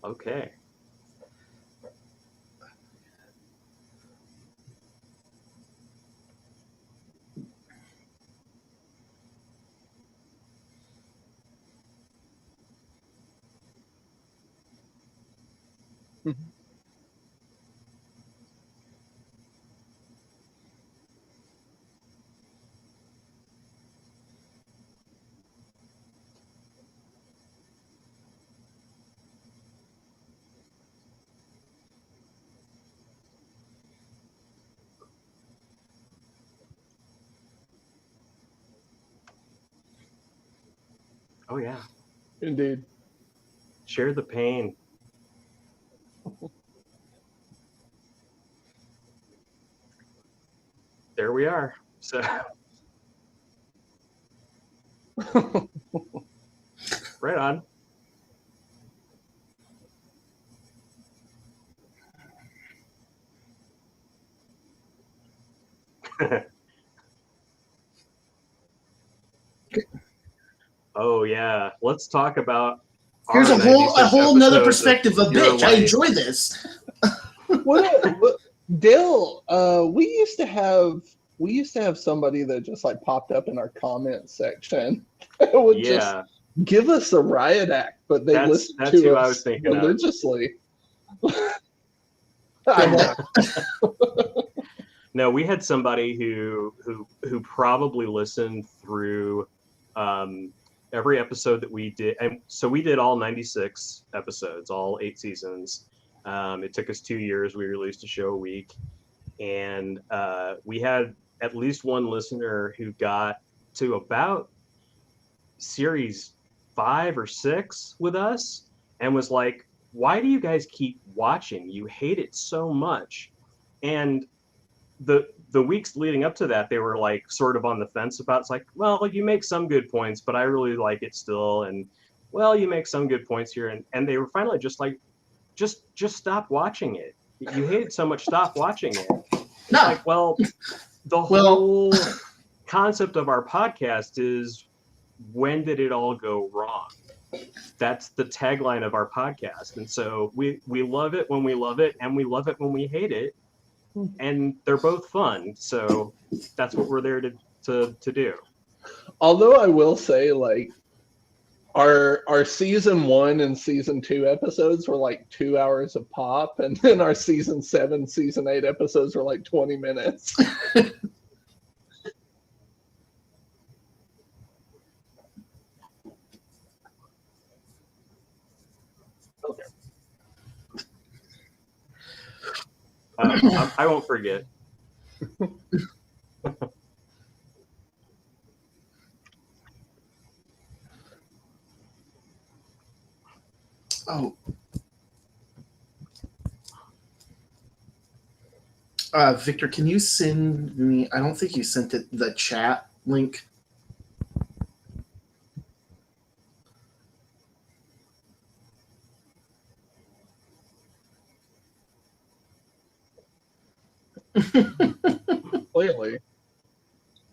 Okay. Oh yeah. Indeed. Share the pain. There we are. So right on. Oh yeah. Let's talk about Here's our a whole nother episodes perspective of your bitch. I life. enjoy this. what Dill, we used to have somebody that just like popped up in our comment section that would just Yeah, give us a riot act, but they listened that's to who I us was thinking of. religiously. I know. No, we had somebody who probably listened through every episode that we did, and so we did all 96 episodes, all 8 seasons. It took us 2 years. We released a show a week, and we had at least one listener who got to about series 5 or 6 with us and was like, "Why do you guys keep watching? You hate it so much." And the weeks leading up to that, they were like sort of on the fence about. It's like, well, like you make some good points, but I really like it still, and well, you make some good points here, and they were finally just like, just stop watching it. You hate it so much, stop watching it. It's No. like, well, the whole concept of our podcast is, when did it all go wrong? That's the tagline of our podcast, and so we love it when we love it, and we love it when we hate it. And they're both fun, so that's what we're there to do. Although I will say, like, our season 1 and season 2 episodes were like 2 hours of pop, and then our season 7, season 8 episodes were like 20 minutes. Okay. I won't forget. Oh. Victor, can you send me? I don't think you sent it. The chat link. Clearly,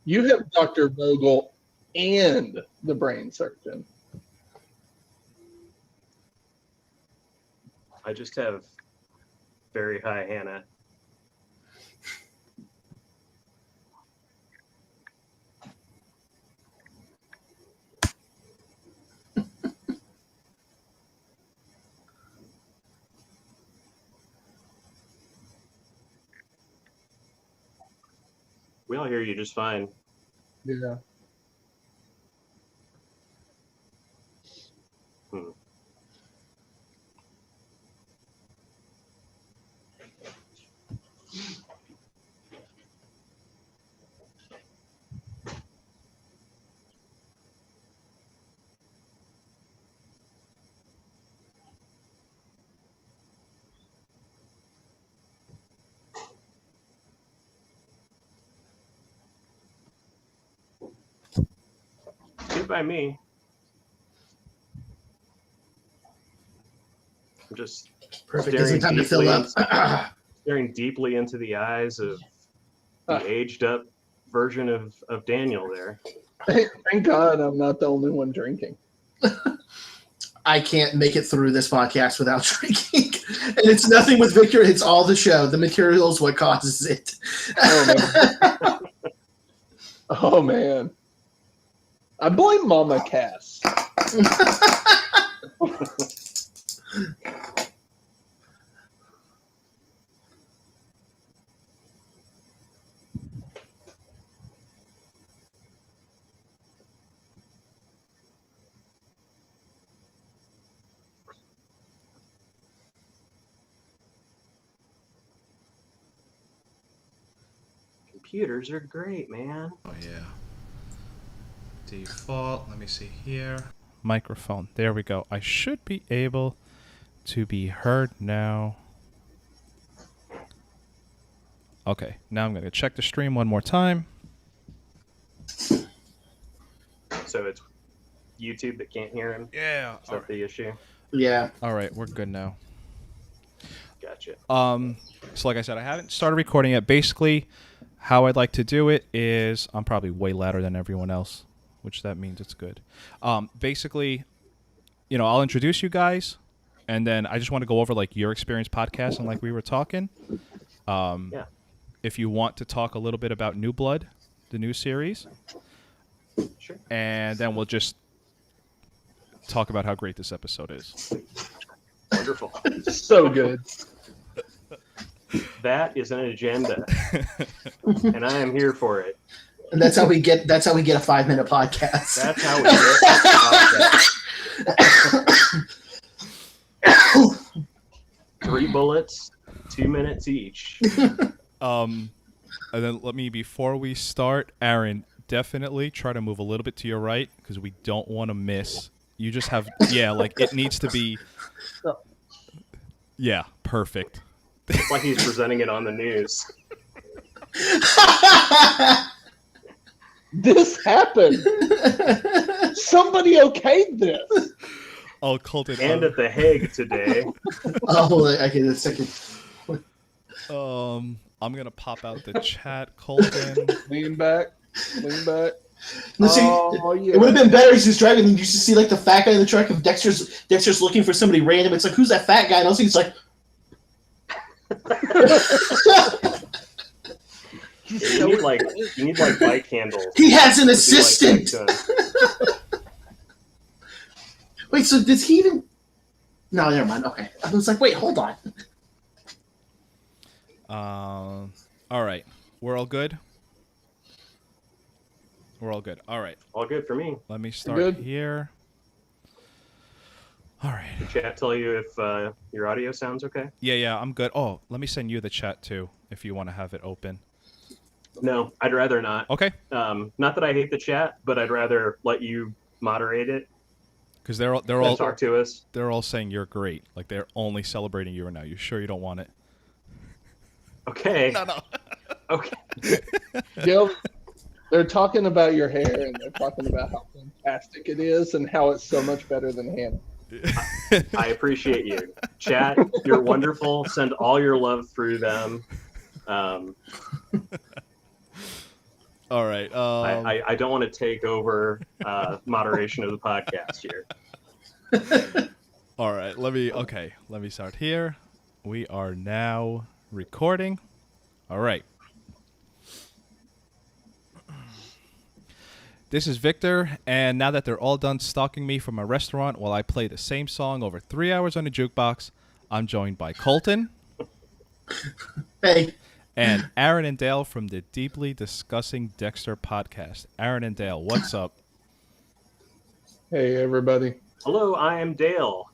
you have Dr. Vogel and the brain surgeon. I just have very high Hannah. We all hear you just fine. Yeah. Hmm. Good by me. I'm just Perfect. Isn't time to fill up. Staring deeply into the eyes of the aged up version of Daniel there. Thank God I'm not the only one drinking. I can't make it through this podcast without drinking. And it's nothing with Victor. It's all the show. The material is what causes it. Oh, man. Oh, man. I blame Mama Cass. Computers are great, man. Oh yeah. Default. Let me see here. Microphone. There we go. I should be able to be heard now. Okay. Now I'm going to check the stream one more time. So it's YouTube that can't hear him? Yeah. Is that the issue? Yeah. All right. We're good now. Gotcha. So like I said, I haven't started recording yet. Basically, how I'd like to do it is I'm probably way louder than everyone else, which that means it's good. Basically, I'll introduce you guys, and then I just want to go over like your experience podcasting, like we were talking. Yeah. If you want to talk a little bit about New Blood, the new series, Sure. and then we'll just talk about how great this episode is. Wonderful. So good. That is an agenda, and I am here for it. And that's how we get a 5-minute podcast. That's how we get a podcast. 3 bullets, 2 minutes each. And then before we start, Aaron, definitely try to move a little bit to your right because we don't want to miss. You just have, it needs to be, perfect. It's like he's presenting it on the news. This happened. Somebody okayed this. Oh, Colton. And at The Hague today. Oh, okay, a second. I'm gonna pop out the chat, Colton. Lean back. Let's see. Oh, yeah. It would have been better if he was driving and you just see like the fat guy in the truck. If Dexter's looking for somebody random, it's like, who's that fat guy? And also he's like, you need bike handles. he has an to be assistant. like that to him. Wait, so does he even? No, never mind. Okay, I was like, wait, hold on. All right, we're all good. We're all good. All right. All good for me. Let me start Good. here. All right. Did chat tell you if your audio sounds okay? Yeah, I'm good. Oh, let me send you the chat too if you want to have it open. No, I'd rather not. Okay. Not that I hate the chat, but I'd rather let you moderate it. Because they're all Talk to us. they're all saying you're great. Like they're only celebrating you right now. You sure you don't want it? Okay. No. Okay. Gil, they're talking about your hair and they're talking about how fantastic it is and how it's so much better than Hannah. I appreciate you. Chat, you're wonderful. Send all your love through them. All right. I don't want to take over moderation of the podcast here. All right. Let me start here. We are now recording. All right. This is Victor, and now that they're all done stalking me from a restaurant while I play the same song over 3 hours on a jukebox, I'm joined by Colton. Hey. And Aaron and Dale from the Deeply Discussing Dexter podcast. Aaron and Dale, what's up? Hey, everybody. Hello, I am Dale.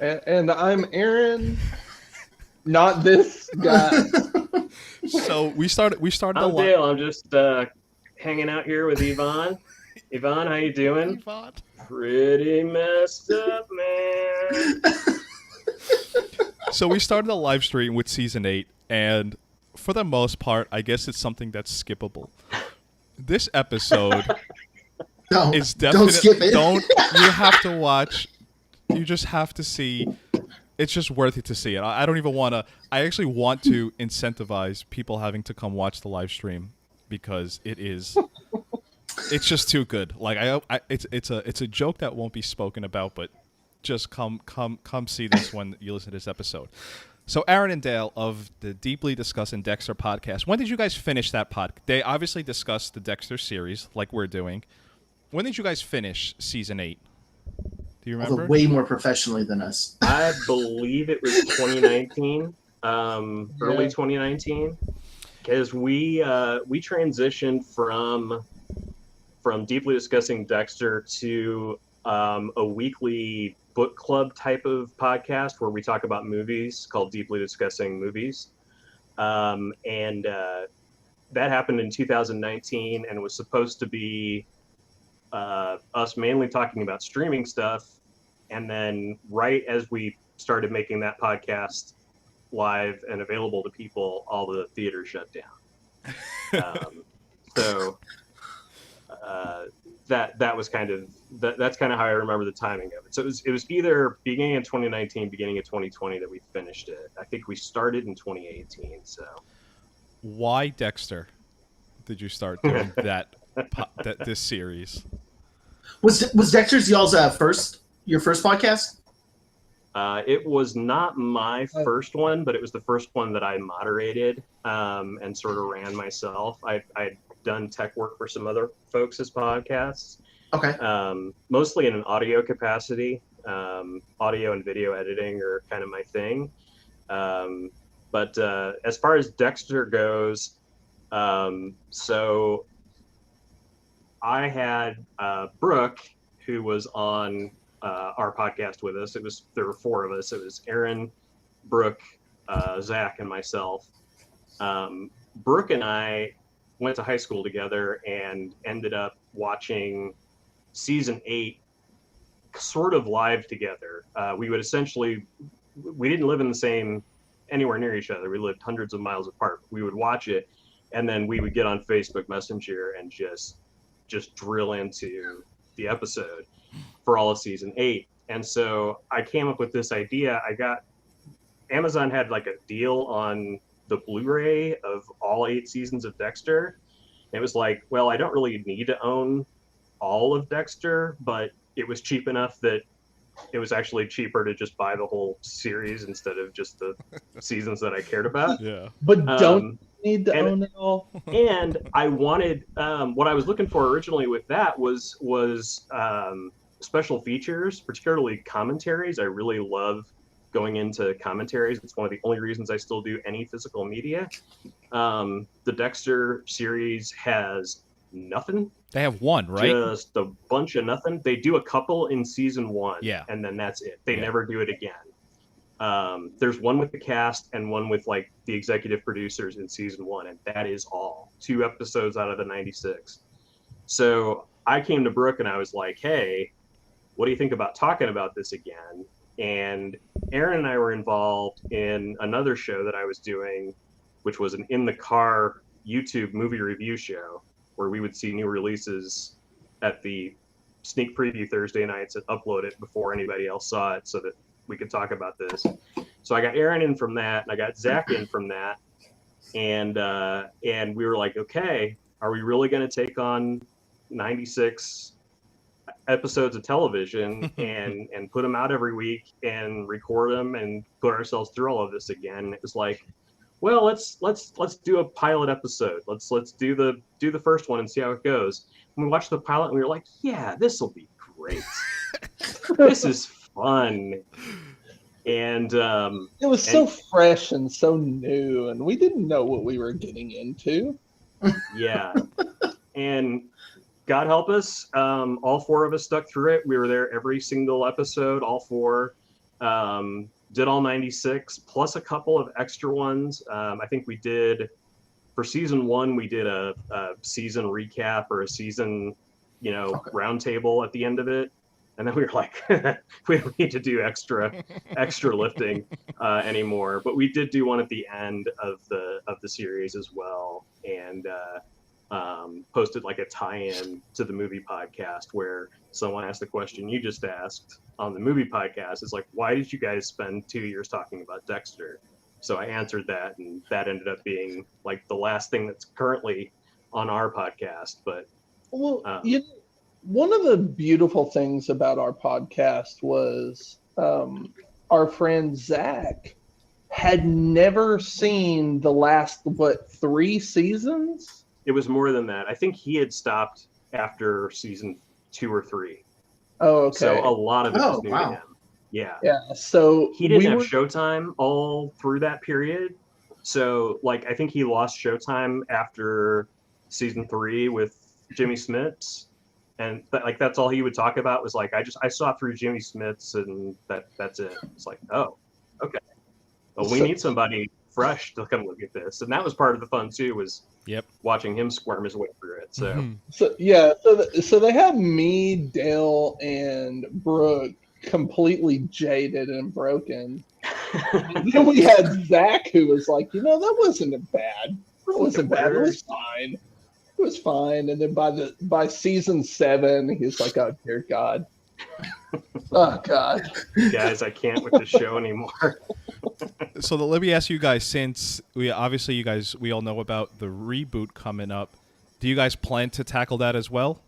And I'm Aaron. Not this guy. So we started I'm Dale. I'm just hanging out here with Yvonne. Yvonne, how you doing? Yvonne. Pretty messed up, man. So we started a live stream with season 8, and for the most part, I guess it's something that's skippable. This episode is definitely don't skip it. You have to watch. You just have to see. It's just worth it to see it. I don't even want to. I actually want to incentivize people having to come watch the live stream because it's just too good. Like it's a joke that won't be spoken about, but just come see this when you listen to this episode. So Aaron and Dale of the Deeply Discussing Dexter podcast, when did you guys finish that pod? They obviously discussed the Dexter series like we're doing. When did you guys finish season 8? Do you remember? Way more professionally than us. I believe it was 2019, early 2019, because we transitioned from Deeply Discussing Dexter to a weekly book club type of podcast where we talk about movies called Deeply Discussing Movies. And that happened in 2019 and was supposed to be us mainly talking about streaming stuff. And then right as we started making that podcast live and available to people, all the theaters shut down. So that was kind of that's kind of how I remember the timing of it. So it was either beginning of 2019, beginning of 2020 that we finished it. I think we started in 2018. So why Dexter did you start doing this series? Was Dexter's y'all's your first podcast? It was not my first one, but it was the first one that I moderated and sort of ran myself. I'd done tech work for some other folks' podcasts. Okay. Mostly in an audio capacity. Audio and video editing are kind of my thing. But as far as Dexter goes, so I had Brooke, who was on our podcast with us. There were 4 of us. It was Aaron, Brooke, Zach, and myself. Brooke and I went to high school together and ended up watching season 8 sort of live together. We didn't live anywhere near each other. We lived hundreds of miles apart. We would watch it, and then we would get on Facebook Messenger and just drill into the episode for all of season 8. And so I came up with this idea. Amazon had like a deal on the Blu-ray of all 8 seasons of Dexter. And it was like, well, I don't really need to own all of Dexter, but it was cheap enough that it was actually cheaper to just buy the whole series instead of just the seasons that I cared about. Yeah. But don't need to own it all. And I wanted, what I was looking for originally with that was special features, particularly commentaries. I really love going into commentaries. It's one of the only reasons I still do any physical media. The Dexter series has nothing. They have one, right? Just a bunch of nothing. They do a couple in season 1, yeah, and then that's it. They never do it again. There's one with the cast and one with like the executive producers in season 1, and that is all. 2 episodes out of the 96. So I came to Brooke and I was like, hey, what do you think about talking about this again? And Aaron and I were involved in another show that I was doing, which was an in the car YouTube movie review show where we would see new releases at the sneak preview Thursday nights and upload it before anybody else saw it so that we could talk about this. So I got Aaron in from that and I got Zach in from that. And we were like, okay, are we really going to take on 96 episodes of television and put them out every week and record them and put ourselves through all of this again? And it was like, well, let's do a pilot episode. Let's do the first one and see how it goes. And we watched the pilot and we were like, yeah, this will be great. This is fun. And it was so fresh and so new, and we didn't know what we were getting into. Yeah. And God help us, all 4 of us stuck through it. We were there every single episode, all 4. Did all 96, plus a couple of extra ones. I think we did, for season 1, we did a season recap or a season, roundtable at the end of it. And then we were like, we don't need to do extra lifting anymore. But we did do one at the end of the series as well. And posted like a tie-in to the movie podcast where someone asked the question you just asked on the movie podcast. It's like, why did you guys spend 2 years talking about Dexter? So I answered that, and that ended up being like the last thing that's currently on our podcast. But one of the beautiful things about our podcast was our friend Zach had never seen the last, 3 seasons? It was more than that. I think he had stopped after season 2 or 3. Oh, okay. So a lot of it was new wow. to him. Yeah. Yeah. So He didn't have Showtime all through that period. So, like, I think he lost Showtime after season 3 with Jimmy Smits. And that's all he would talk about was like, I saw through Jimmy Smits and that's it. It's like, oh, okay. Well, we need somebody fresh to come look at this. And that was part of the fun too, was watching him squirm his way through it. So, so they had me, Dale, and Brooke completely jaded and broken. And then we had Zach, who was like, that wasn't bad. It wasn't bad. It was fine. It was fine. And then by season 7, he's like, oh dear God. Oh God. Guys, I can't with the show anymore. So let me ask you guys, since we all know about the reboot coming up, do you guys plan to tackle that as well?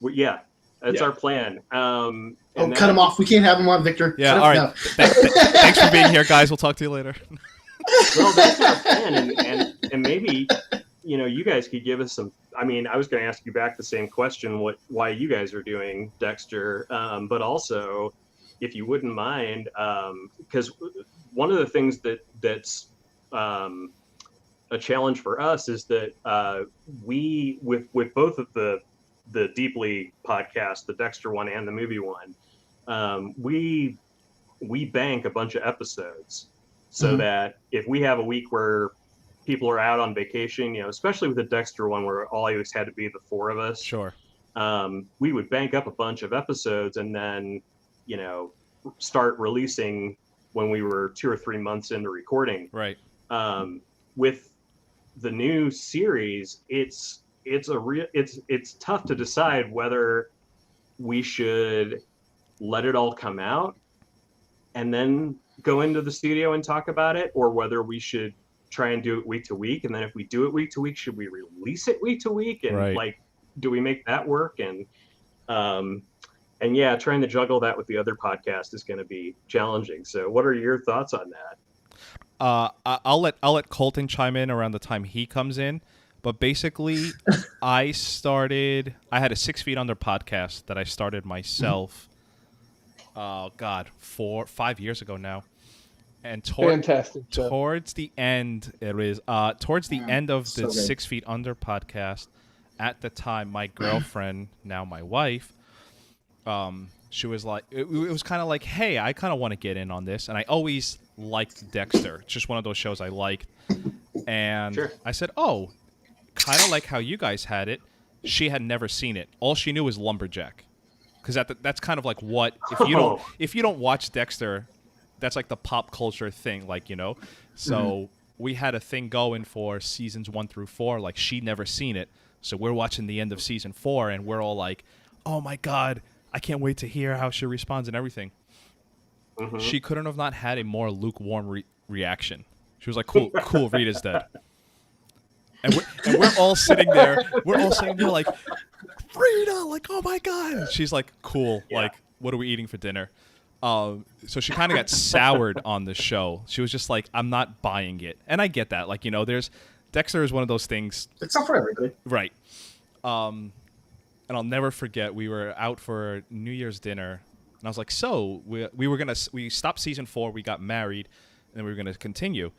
Well, yeah, that's our plan. Cut him off. We can't have him on, Victor. Yeah, all right. No. Thanks for being here, guys. We'll talk to you later. Well, that's our plan, and maybe you guys could give us some. I mean, I was going to ask you back the same question: why you guys are doing Dexter, but also, if you wouldn't mind, because one of the things that's a challenge for us is that we with both of the Deeply podcast, the Dexter one and the movie one, we bank a bunch of episodes so that if we have a week where people are out on vacation, especially with the Dexter one where all always had to be the 4 of us. Sure. We would bank up a bunch of episodes and then, start releasing when we were 2 or 3 months into recording. Right. With the new series, it's tough to decide whether we should let it all come out and then go into the studio and talk about it, or whether we should try and do it week to week. And then if we do it week to week, should we release it week to week? And do we make that work? And yeah, trying to juggle that with the other podcast is going to be challenging. So what are your thoughts on that? I'll let Colton chime in around the time he comes in. But basically, I had a 6 Feet Under podcast that I started myself. Oh God, 5 years ago now. And fantastic. Towards the end, towards the end of the 6 Feet Under podcast, at the time, my girlfriend, now my wife, she was like, it was kind of like, hey, I kind of want to get in on this, and I always liked Dexter. It's just one of those shows I liked, and I said, oh, kind of like how you guys had it. She had never seen it. All she knew was Lumberjack, because that's kind of like what if you don't watch Dexter, that's like the pop culture thing, So we had a thing going for seasons 1 through 4. Like, she'd never seen it, so we're watching the end of season 4, and we're all like, "Oh my God, I can't wait to hear how she responds and everything." She couldn't have not had a more lukewarm reaction. She was like, "Cool, Rita's dead." And we're all sitting there. We're all sitting there like, Rita, like, oh my God. And she's like, cool. Yeah. Like, what are we eating for dinner? So she kind of got soured on the show. She was just like, I'm not buying it. And I get that. Like, Dexter is one of those things. It's not for everybody. Right. And I'll never forget, we were out for New Year's dinner. And I was like, so we stopped season 4. We got married. And then we were going to continue.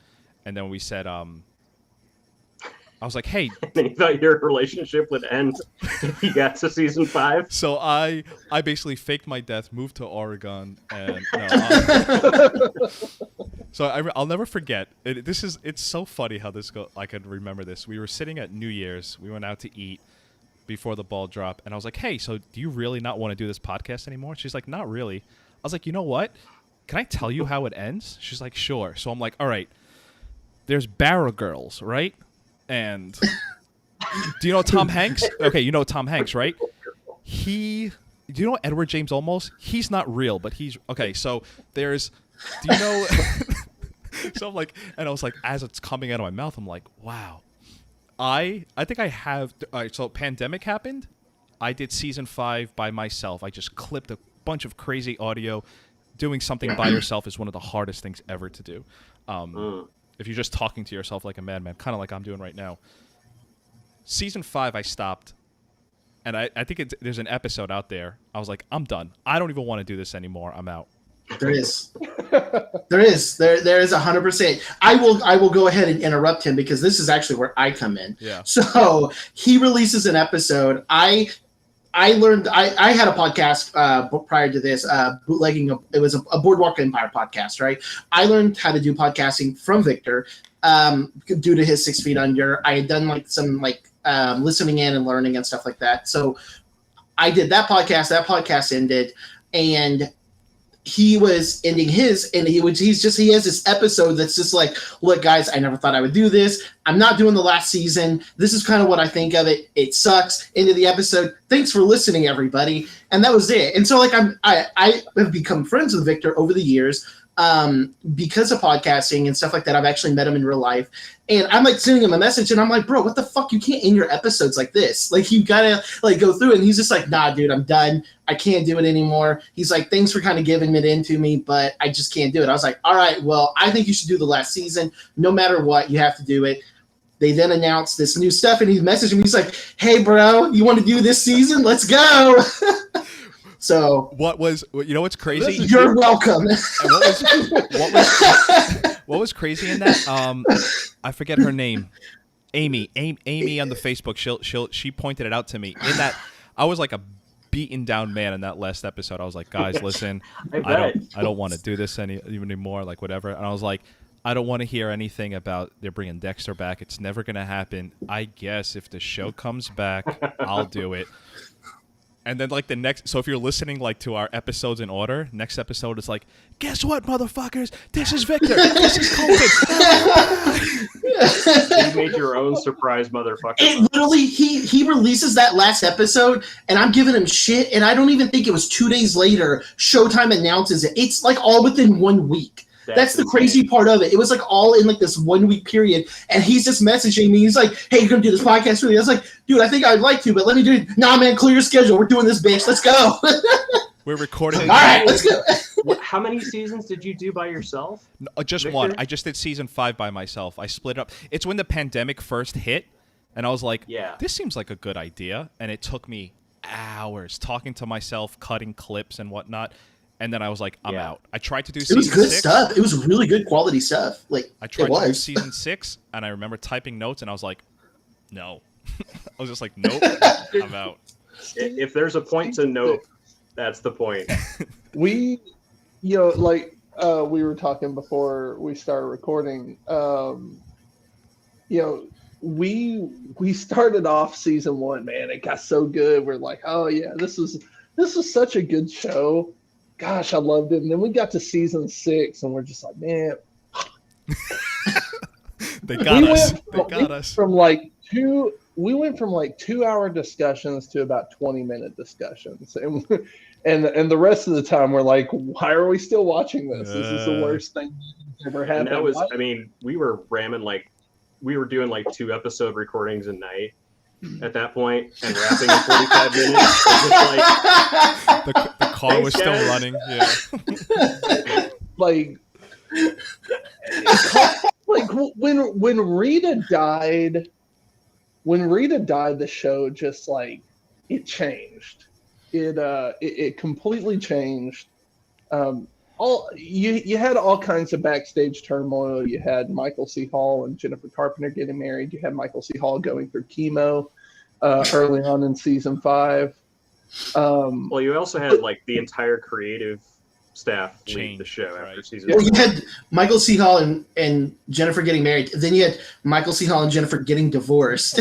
And then we said, I was like, hey. You thought your relationship would end if you got to season 5? So I basically faked my death, moved to Oregon, and so I'll never forget. It's so funny how this goes. I could remember this. We were sitting at New Year's. We went out to eat before the ball dropped, and I was like, hey, so do you really not want to do this podcast anymore? She's like, not really. I was like, you know what? Can I tell you how it ends? She's like, sure. So I'm like, all right. There's Barra Girls, right? And do you know Tom Hanks? Okay, you know Tom Hanks, right? Do you know Edward James Olmos? He's not real, but he's okay. So do you know? So I'm like, and I was like, as it's coming out of my mouth, I'm like, wow. I think I have. All right, so pandemic happened, I did season 5 by myself. I just clipped a bunch of crazy audio. Doing something by yourself is one of the hardest things ever to do. If you're just talking to yourself like a madman, kind of like I'm doing right now. Season 5, I stopped. And I think there's an episode out there. I was like, I'm done. I don't even want to do this anymore. I'm out. There is. There is 100%. I will go ahead and interrupt him because this is actually where I come in. Yeah. So he releases an episode. I learned I had a podcast prior to this, bootlegging. It was a Boardwalk Empire podcast, right? I learned how to do podcasting from Victor due to his 6 Feet Under. I had done some listening in and learning and stuff like that. So I did that podcast. That podcast ended, and he was ending his, and he has this episode that's just like, look, guys, I never thought I would do this. I'm not doing the last season. This is kind of what I think of it. It sucks. Into the episode. Thanks for listening, everybody. And that was it. And so I have become friends with Victor over the years. Because of podcasting and stuff like that. I've actually met him in real life, and I'm like sending him a message, and I'm like, bro, what the fuck? You can't end your episodes like this. Like, you gotta go through it. And he's just like, nah, dude, I'm done. I can't do it anymore. He's like, thanks for kind of giving it into me, but I just can't do it. I was like, all right, well, I think you should do the last season. No matter what, you have to do it. They then announced this new stuff, and he messaged me. He's like, hey, bro, you want to do this season? Let's go. So what's crazy? You're welcome. What was crazy in that? I forget her name. Amy on the Facebook. She pointed it out to me. In that, I was like a beaten down man in that last episode. I was like, guys, listen, I don't want to do this anymore. Like, whatever. And I was like, I don't want to hear anything about they're bringing Dexter back. It's never gonna happen. I guess if the show comes back, I'll do it. And then the next, so if you're listening to our episodes in order, next episode is like, guess what, motherfuckers? This is Victor. This is Colton. You made your own surprise, motherfucker. It literally, he releases that last episode, and I'm giving him shit, and I don't even think it was 2 days later, Showtime announces it. It's all within 1 week. That's the crazy part of it. It was all in this 1 week period, and he's just messaging me. He's like, "Hey, you're gonna do this podcast with me?" I was like, "Dude, I think I'd like to, but let me do it." Nah, man, clear your schedule. We're doing this, bitch. Let's go. We're recording. All right, let's go. How many seasons did you do by yourself? No, just Victor? One. I just did season 5 by myself. I split up. It's when the pandemic first hit, and I was like, "Yeah, this seems like a good idea." And it took me hours talking to myself, cutting clips and whatnot. And then I was like, I'm out. I tried to do season 6. It was good stuff. It was really good quality stuff. I tried to do season 6, and I remember typing notes, and I was like, no. I was just like, nope, I'm out. If there's a point to note, that's the point. We were talking before we started recording, we started off season 1, man. It got so good. We're like, oh, yeah, this is such a good show. Gosh, I loved it. And then we got to season 6, and we're just like, man. They got us. We went from 2-hour discussions to about 20-minute discussions. And the rest of the time, we're like, why are we still watching this? This is the worst thing that's ever happened. And that was, we were ramming, we were doing 2-episode recordings a night at that point and wrapping in 45 minutes. The car was still running. Yeah. When Rita died, the show just it changed. It completely changed. You had all kinds of backstage turmoil. You had Michael C. Hall and Jennifer Carpenter getting married. You had Michael C. Hall going through chemo early on in season 5. Well, you also had the entire creative staff leave the show after season 1. Well, you had Michael C. Hall and Jennifer getting married. Then you had Michael C. Hall and Jennifer getting divorced.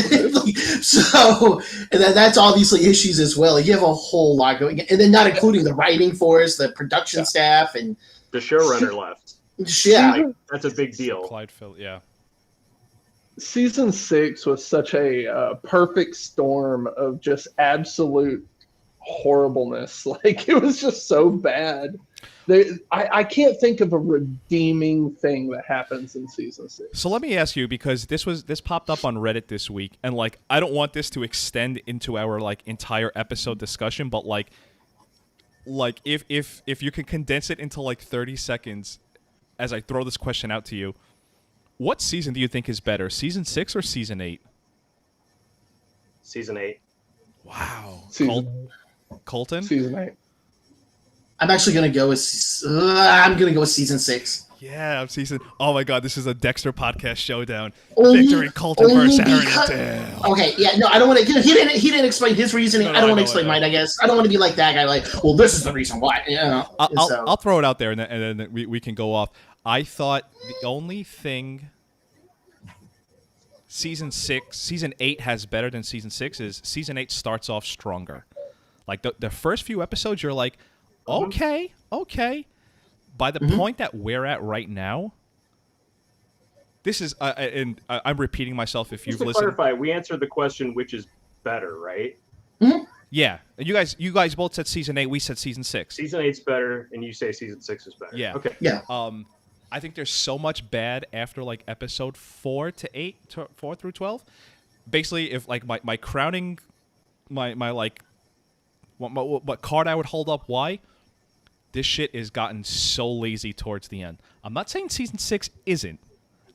So that's obviously issues as well. You have a whole lot going, and then not including the writing force, the production staff, and the showrunner left. Yeah, that's a big deal. Clyde Phil, yeah. Season 6 was such a perfect storm of just absolute horribleness. It was just so bad. I can't think of a redeeming thing that happens in season 6. So let me ask you, because this popped up on Reddit this week, and like I don't want this to extend into our like entire episode discussion, but like if you can condense it into like 30 seconds as I throw this question out to you, what season do you think is better, season 6 or season 8? Season 8. Wow. Season Colton? Season 8. I'm actually gonna go with season 6. Yeah, season. Oh my God, this is a Dexter podcast showdown. Only- Victor and Colton versus Aaron and because- Dale. Okay, yeah, no, I don't want to. He didn't explain his reasoning. No, I don't want I to explain know. mine. I guess I don't want to be like that guy. Like, well, this is the reason why. You know. I'll throw it out there, and then we can go off. I thought the only thing season 8 has better than season 6 is season 8 starts off stronger. Like the first few episodes, you're like, okay. By the point that we're at right now, this is, and I'm repeating myself if Just you've to listened. clarify, we answered the question, which is better, right? Yeah, you guys both said season 8. We said season 6. Season 8's better, and you say season 6 is better. Yeah. Okay. Yeah. I think there's so much bad after like episode 4 through 12. Basically, if like my crowning, my like, what card I would hold up, why this shit has gotten so lazy towards the end. I'm not saying season 6 isn't.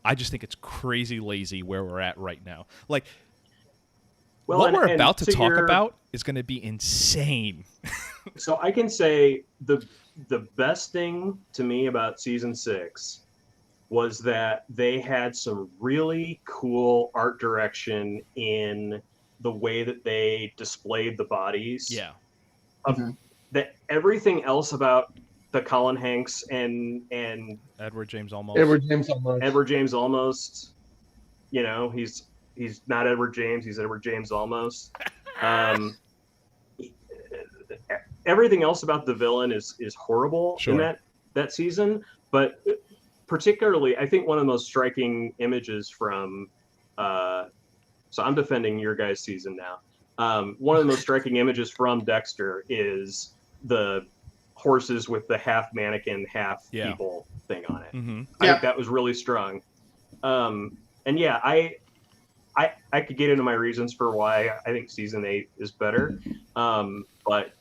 I just think it's crazy lazy where we're at right now. Like, Well, what we're and about to talk your- about is going to be insane. So I can say the best thing to me about season 6 was that they had some really cool art direction in the way that they displayed the bodies. Yeah. That everything else about the Colin Hanks and Edward James Olmos. Edward James almost, you know, he's not Edward James, he's Edward James almost. Everything else about the villain is horrible in that season, but particularly I think one of the most striking images from so I'm defending your guys' season now. One of the most striking images from Dexter is the horses with the half mannequin, half people thing on it. Mm-hmm. I think that was really strong. And yeah, I could get into my reasons for why I think season 8 is better. But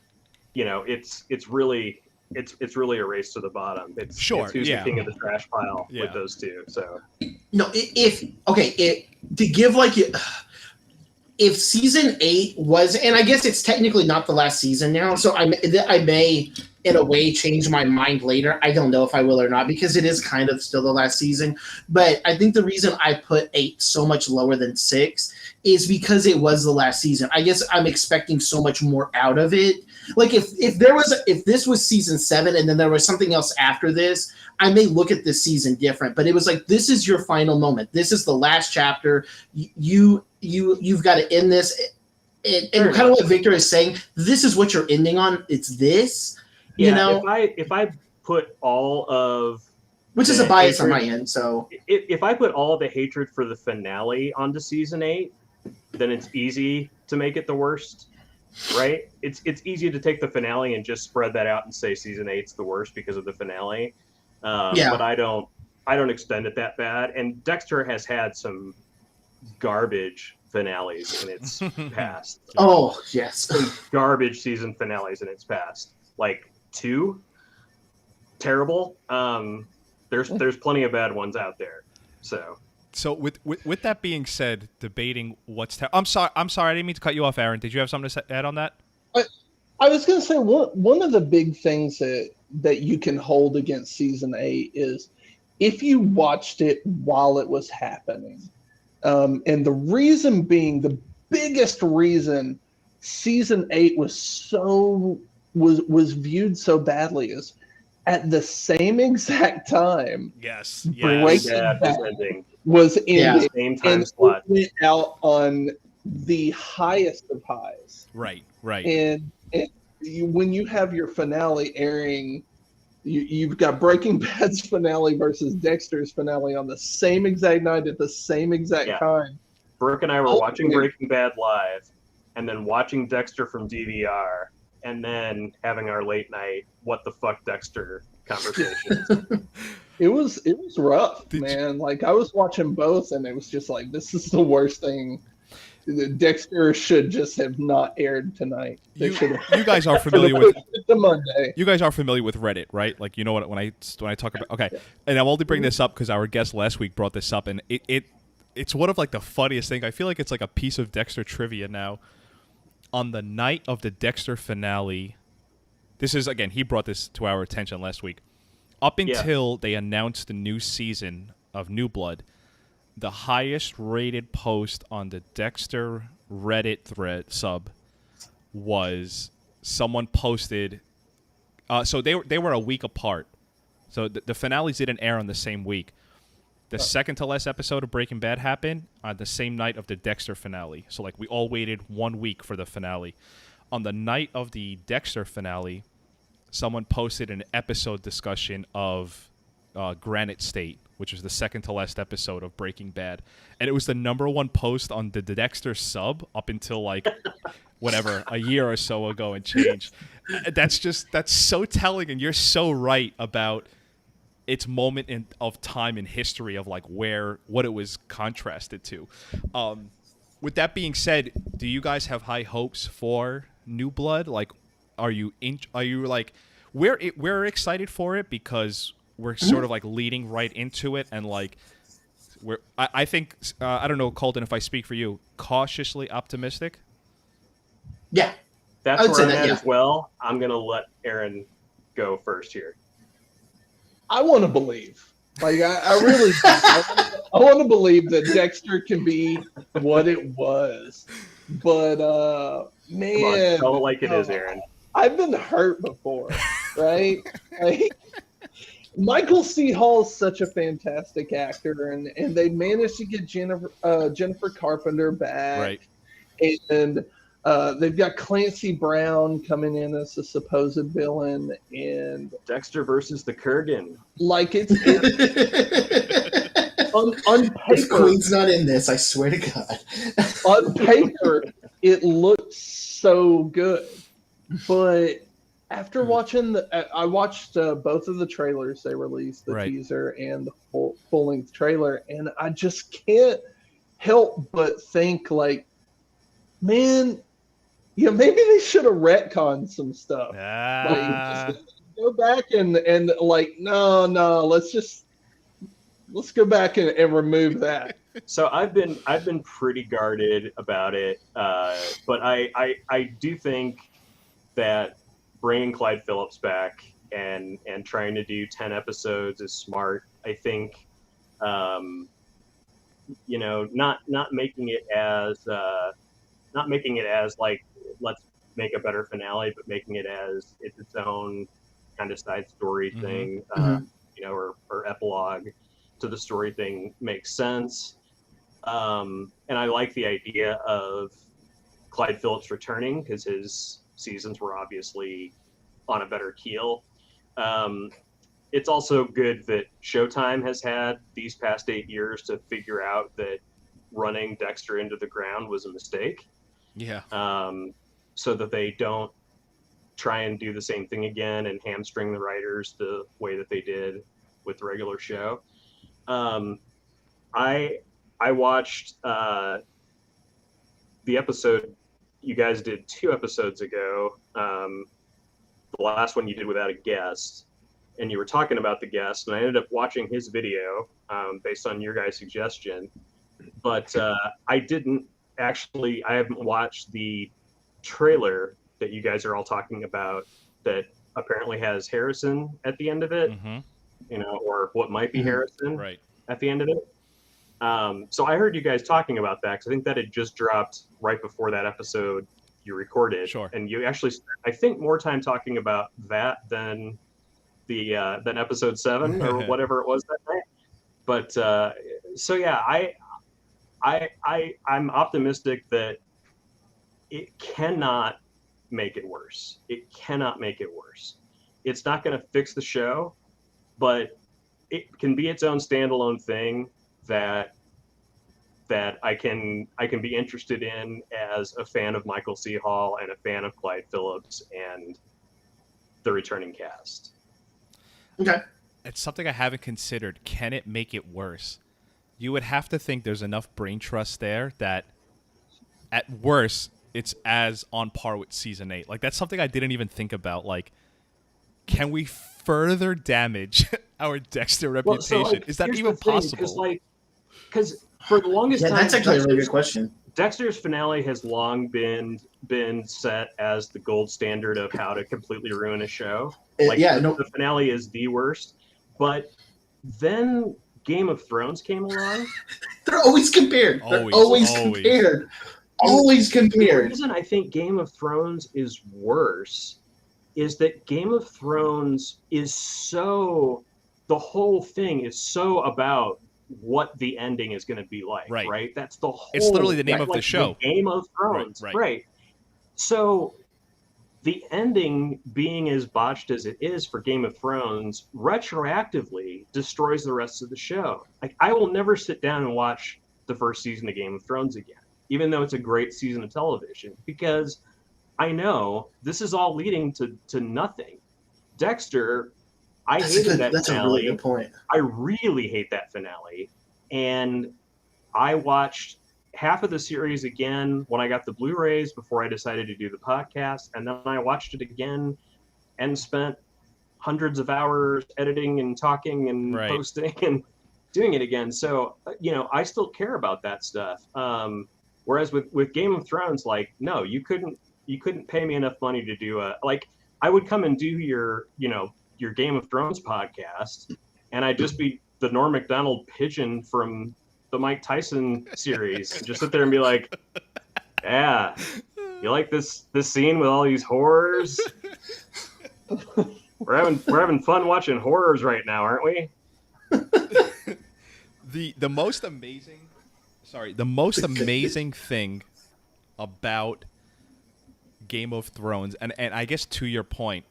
you know, it's really a race to the bottom. It's who's the king of the trash pile with those two. So no, to give like if season 8 was, and I guess it's technically not the last season now, so I may in a way change my mind later. I don't know if I will or not, because it is kind of still the last season. But I think the reason I put 8 so much lower than 6 is because it was the last season. I guess I'm expecting so much more out of it. Like if this was season 7 and then there was something else after this, I may look at this season different. But it was like, this is your final moment. This is the last chapter. You've got to end this. And kind of what Victor is saying, this is what you're ending on. It's this. Yeah, you know, if I put all of which is a bias on my end, so if I put all of the hatred for the finale onto season 8, then it's easy to make it the worst, right? It's easy to take the finale and just spread that out and say season 8's the worst because of the finale. But I don't extend it that bad. And Dexter has had some garbage finales in its past. Oh yes, some garbage season finales in its past. Like 2, terrible. There's plenty of bad ones out there. So with that being said, debating what's I'm sorry, I didn't mean to cut you off, Aaron. Did you have something to add on that? I was going to say one of the big things that you can hold against season 8 is if you watched it while it was happening, and the reason being, the biggest reason season 8 was viewed so badly is at the same exact time. Yes. Breaking Bad was in the same time slot. It went out on the highest of highs. Right. And when you have your finale airing, you've got Breaking Bad's finale versus Dexter's finale on the same exact night at the same exact time. Brooke and I were watching Breaking Bad live and then watching Dexter from DVR and then having our late night what the fuck Dexter conversations. It was rough, man. Like, I was watching both, and it was just like, this is the worst thing. Dexter should just have not aired tonight. You guys are familiar with the Monday. You guys are familiar with Reddit, right? Like, you know what, when I talk about, okay, and I'm only bringing this up because our guest last week brought this up, and it's one of like the funniest thing. I feel like it's like a piece of Dexter trivia now. On the night of the Dexter finale, this is, again, he brought this to our attention last week. Up until they announced the new season of New Blood, the highest rated post on the Dexter Reddit thread sub was someone posted. So they were a week apart. So the finales didn't air on the same week. The second to last episode of Breaking Bad happened on the same night of the Dexter finale. So like we all waited 1 week for the finale. On the night of the Dexter finale, someone posted an episode discussion of Granite State, which was the second to last episode of Breaking Bad. And it was the #1 post on the Dexter sub up until like whatever, a year or so ago and change. That's so telling, and you're so right about its moment of time in history of like what it was contrasted to. With that being said, do you guys have high hopes for New Blood? Like, are you like we're excited for it because we're sort of like leading right into it, and like I think I don't know, Colton, if I speak for you, cautiously optimistic. Yeah, that's where I'm at as well. I'm gonna let Aaron go first here. I want to believe. Like, I really do. I want to believe that Dexter can be what it was. But, man. Come on, tell it like it is, Aaron. I've been hurt before, right? Like, Michael C. Hall's such a fantastic actor, and they managed to get Jennifer Carpenter back. Right. And they've got Clancy Brown coming in as the supposed villain, and Dexter versus the Kurgan. like it's on If paper. Queen's not in this, I swear to God. On paper, it looks so good, but after watching I watched both of the trailers they released, the teaser and the full-length trailer, and I just can't help but think, like, man, yeah, maybe they should have retconned some stuff. Like, just go back and like, no, let's go back and remove that. So I've been pretty guarded about it, but I do think that bringing Clyde Phillips back and trying to do 10 episodes is smart. I think, you know, not making it as like, let's make a better finale, but making it as it's its own kind of side story thing, you know, or epilogue to the story thing makes sense. And I like the idea of Clyde Phillips returning because his seasons were obviously on a better keel. It's also good that Showtime has had these past 8 years to figure out that running Dexter into the ground was a mistake. Yeah. So that they don't try and do the same thing again and hamstring the writers the way that they did with the regular show. I watched the episode you guys did 2 episodes ago. The last one you did without a guest, and you were talking about the guest, and I ended up watching his video based on your guys' suggestion. But I haven't watched the trailer that you guys are all talking about that apparently has Harrison at the end of it, you know, or what might be Harrison at the end of it. So I heard you guys talking about that because I think that had just dropped right before that episode you recorded. Sure. And you actually spent, I think, more time talking about that than than episode 7 or whatever it was that night. But so yeah, I'm optimistic that it cannot make it worse. It cannot make it worse. It's not going to fix the show, but it can be its own standalone thing that that I can be interested in as a fan of Michael C. Hall and a fan of Clyde Phillips and the returning cast. Okay. It's something I haven't considered. Can it make it worse? You would have to think there's enough brain trust there that at worst it's as on par with season 8. Like, that's something I didn't even think about. Like, can we further damage our Dexter reputation? Well, so, is that even possible? Because for the longest time, that's actually a really good question. Dexter's finale has long been set as the gold standard of how to completely ruin a show. The finale is the worst. But then Game of Thrones came along. They're always compared. Always compared. Always compared. The reason I think Game of Thrones is worse is that Game of Thrones is the whole thing is so about what the ending is going to be like, right? That's the whole. It's literally the name of the show, Game of Thrones, right? So the ending being as botched as it is for Game of Thrones retroactively destroys the rest of the show. Like, I will never sit down and watch the first season of Game of Thrones again, even though it's a great season of television, because I know this is all leading to nothing. Dexter, hated that finale. That's a really good point. I really hate that finale. And I watched half of the series again when I got the Blu-rays before I decided to do the podcast. And then I watched it again and spent hundreds of hours editing and talking and posting and doing it again. So, I still care about that stuff. Whereas with Game of Thrones, like, no, you couldn't pay me enough money to do I would come and do your Game of Thrones podcast, and I'd just be the Norm Macdonald pigeon from the Mike Tyson series. Just sit there and be like, yeah, you like this scene with all these horrors? We're having fun watching horrors right now, aren't we? The most amazing thing about Game of Thrones, and I guess to your point,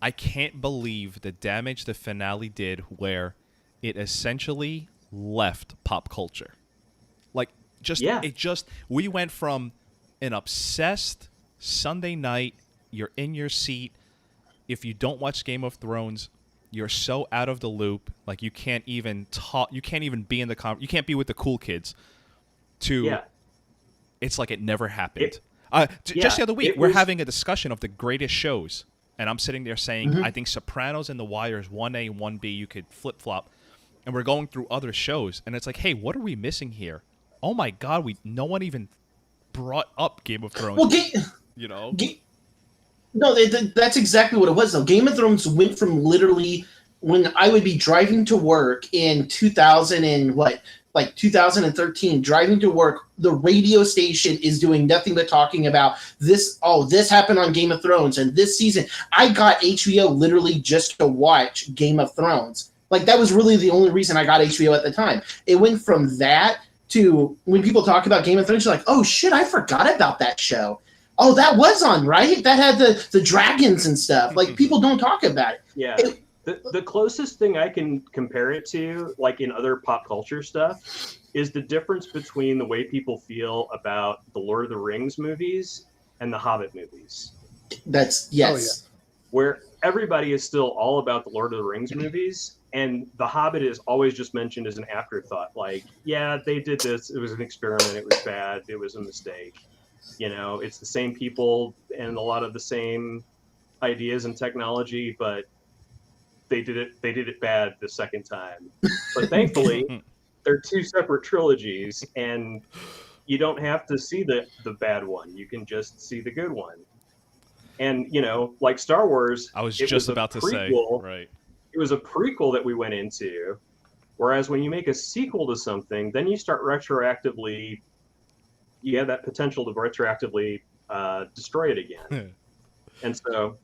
I can't believe the damage the finale did, where it essentially left pop culture. Like, we went from an obsessed Sunday night, you're in your seat. If you don't watch Game of Thrones, you're so out of the loop. Like, you can't even talk, you can't even be in the you can't be with the cool kids. It's like it never happened. Just the other week, we're having a discussion of the greatest shows. And I'm sitting there saying, I think Sopranos and The Wire is 1A, 1B. You could flip-flop. And we're going through other shows. And it's like, hey, what are we missing here? Oh, my God. No one even brought up Game of Thrones. Well, no, that's exactly what it was, though. Game of Thrones went from literally when I would be driving to work in 2013, driving to work, the radio station is doing nothing but talking about this. Oh, this happened on Game of Thrones, and this season. I got HBO literally just to watch Game of Thrones. Like, that was really the only reason I got HBO at the time. It went from that to when people talk about Game of Thrones, you're like, oh shit, I forgot about that show. Oh, that was on, right? That had the dragons and stuff. Like, people don't talk about it. Yeah. The closest thing I can compare it to, like in other pop culture stuff, is the difference between the way people feel about the Lord of the Rings movies and the Hobbit movies. That's, yes. Oh, yeah. Where everybody is still all about the Lord of the Rings movies, and the Hobbit is always just mentioned as an afterthought. Like, yeah, they did this. It was an experiment. It was bad. It was a mistake. It's the same people and a lot of the same ideas and technology, but they did it bad the second time. But thankfully, they're two separate trilogies, and you don't have to see the bad one. You can just see the good one. And, like Star Wars, I was just about to say, right. It was a prequel that we went into, whereas when you make a sequel to something, then you start retroactively, you have that potential to retroactively destroy it again. And so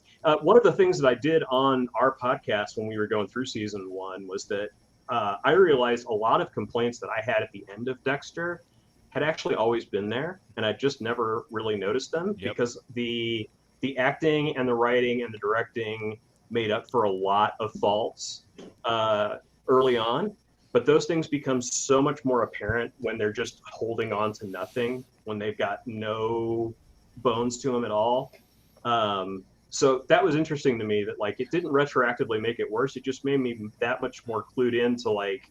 one of the things that I did on our podcast when we were going through season 1 was that I realized a lot of complaints that I had at the end of Dexter had actually always been there, and I just never really noticed them because the acting and the writing and the directing made up for a lot of faults early on. But those things become so much more apparent when they're just holding on to nothing, when they've got no bones to them at all. So that was interesting to me, that like it didn't retroactively make it worse. It just made me that much more clued in to like,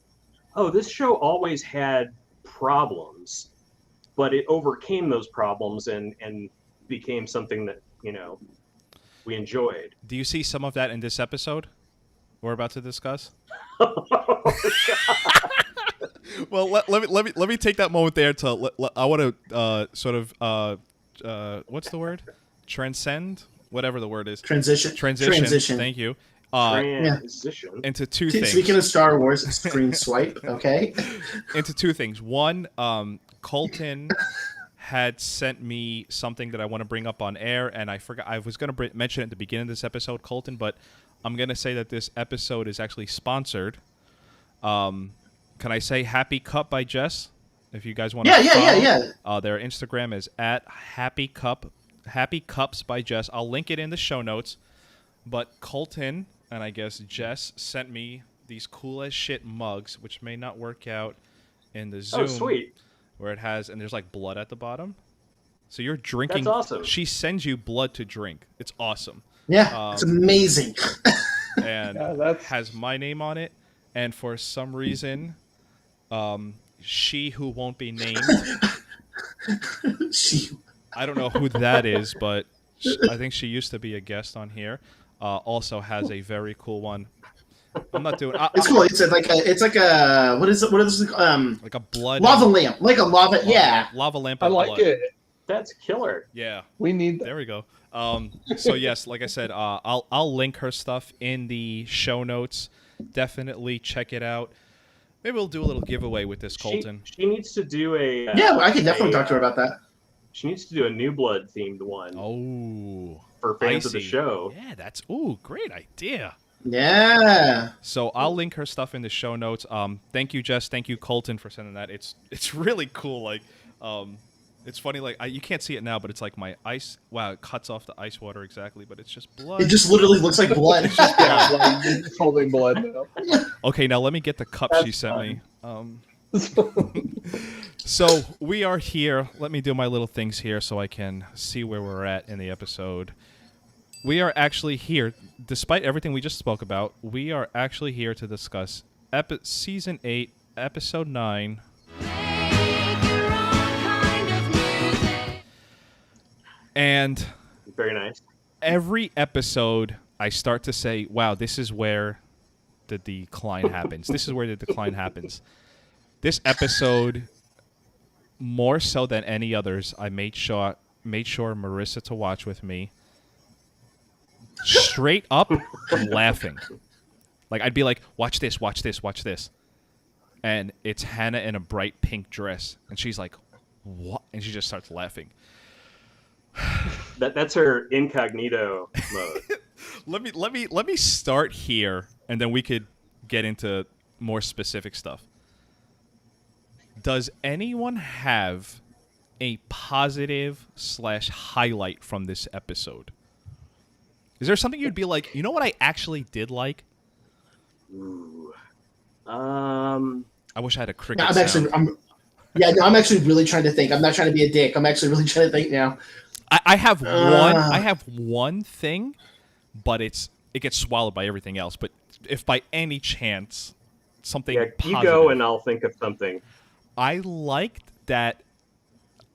oh, this show always had problems, but it overcame those problems and became something that, you know, we enjoyed. Do you see some of that in this episode we're about to discuss? Well, let me take that moment there to I want to sort of what's the word? Transcend, whatever the word is. Transition. Thank you. Transition into two things. Speaking of Star Wars, screen swipe. Okay. Into two things. One, Colton had sent me something that I want to bring up on air, and I forgot. I was going to mention it at the beginning of this episode, Colton, but I'm going to say that this episode is actually sponsored. Can I say Happy Cup by Jess? If you guys want to yeah. Their Instagram is at Happy Cups by Jess. I'll link it in the show notes. But Colton and I guess Jess sent me these cool as shit mugs, which may not work out in the Zoom. Oh, sweet. Where it has, and there's like blood at the bottom. So you're drinking. That's awesome. She sends you blood to drink. It's awesome. Yeah, it's amazing. And has my name on it. And for some reason, she who won't be named. I don't know who that is, but I think she used to be a guest on here. Also has a very cool one. I'm not doing. It's cool. It's like a what is it? What is it? Like a blood lava lamp, like a lava. Yeah, lava lamp. I like blood. it. That's killer. Yeah, we need that. There we go. So yes, like I said, I'll link her stuff in the show notes. Definitely check it out. Maybe we'll do a little giveaway with this, Colton. She needs to do a. Yeah, I can definitely talk to her about that. She needs to do a New Blood themed one. Oh, for fans of the show. Yeah, that's great idea. Yeah. So I'll link her stuff in the show notes. Thank you, Jess. Thank you, Colton, for sending that. It's really cool. Like, it's funny. Like you can't see it now, but it's like my ice. Wow, it cuts off the ice water exactly, but it's just blood. It just literally looks like blood. It's holding blood now. Okay, now let me get the cup she sent me. So we are here. Let me do my little things here so I can see where we're at in the episode. We are actually here, despite everything we just spoke about, we are actually here to discuss Season 8, Episode 9. And very nice. Every episode, I start to say, wow, this is where the decline happens. This is where the decline happens. This episode, more so than any others, I made sure Marissa to watch with me. Straight up laughing. Like, I'd be like, watch this. And it's Hannah in a bright pink dress. And she's like, what? And she just starts laughing. That's her incognito mode. Let me start here, and then we could get into more specific stuff. Does anyone have a positive / highlight from this episode? Is there something you'd be like, you know what I actually did like? Ooh. I wish I had a cricket sound. I'm actually really trying to think. I'm not trying to be a dick. I'm actually really trying to think now. I have one. I have one thing, but it gets swallowed by everything else. But if by any chance something positive, you go and I'll think of something. I liked that.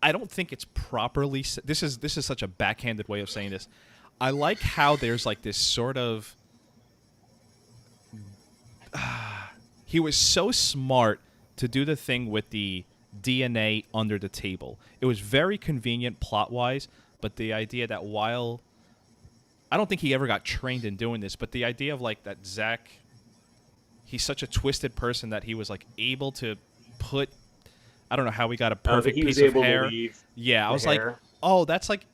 I don't think it's properly. This is such a backhanded way of saying this. I like how there's like this sort of. He was so smart to do the thing with the DNA under the table. It was very convenient plot-wise, but the idea that while... I don't think he ever got trained in doing this, but the idea of like that Zach... He's such a twisted person that he was like able to put... I don't know how he got a perfect piece of hair. Yeah, I was like, oh, that's like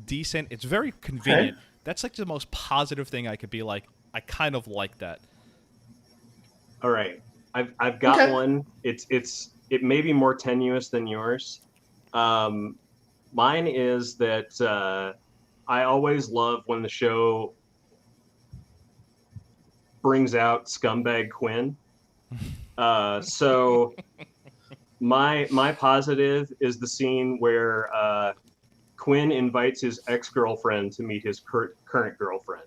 decent. It's very convenient. Okay. That's like the most positive thing I could be like, I kind of like that. All right. I've got one. It may be more tenuous than yours. Mine is that I always love when the show brings out Scumbag Quinn. So my positive is the scene where Quinn invites his ex-girlfriend to meet his current girlfriend.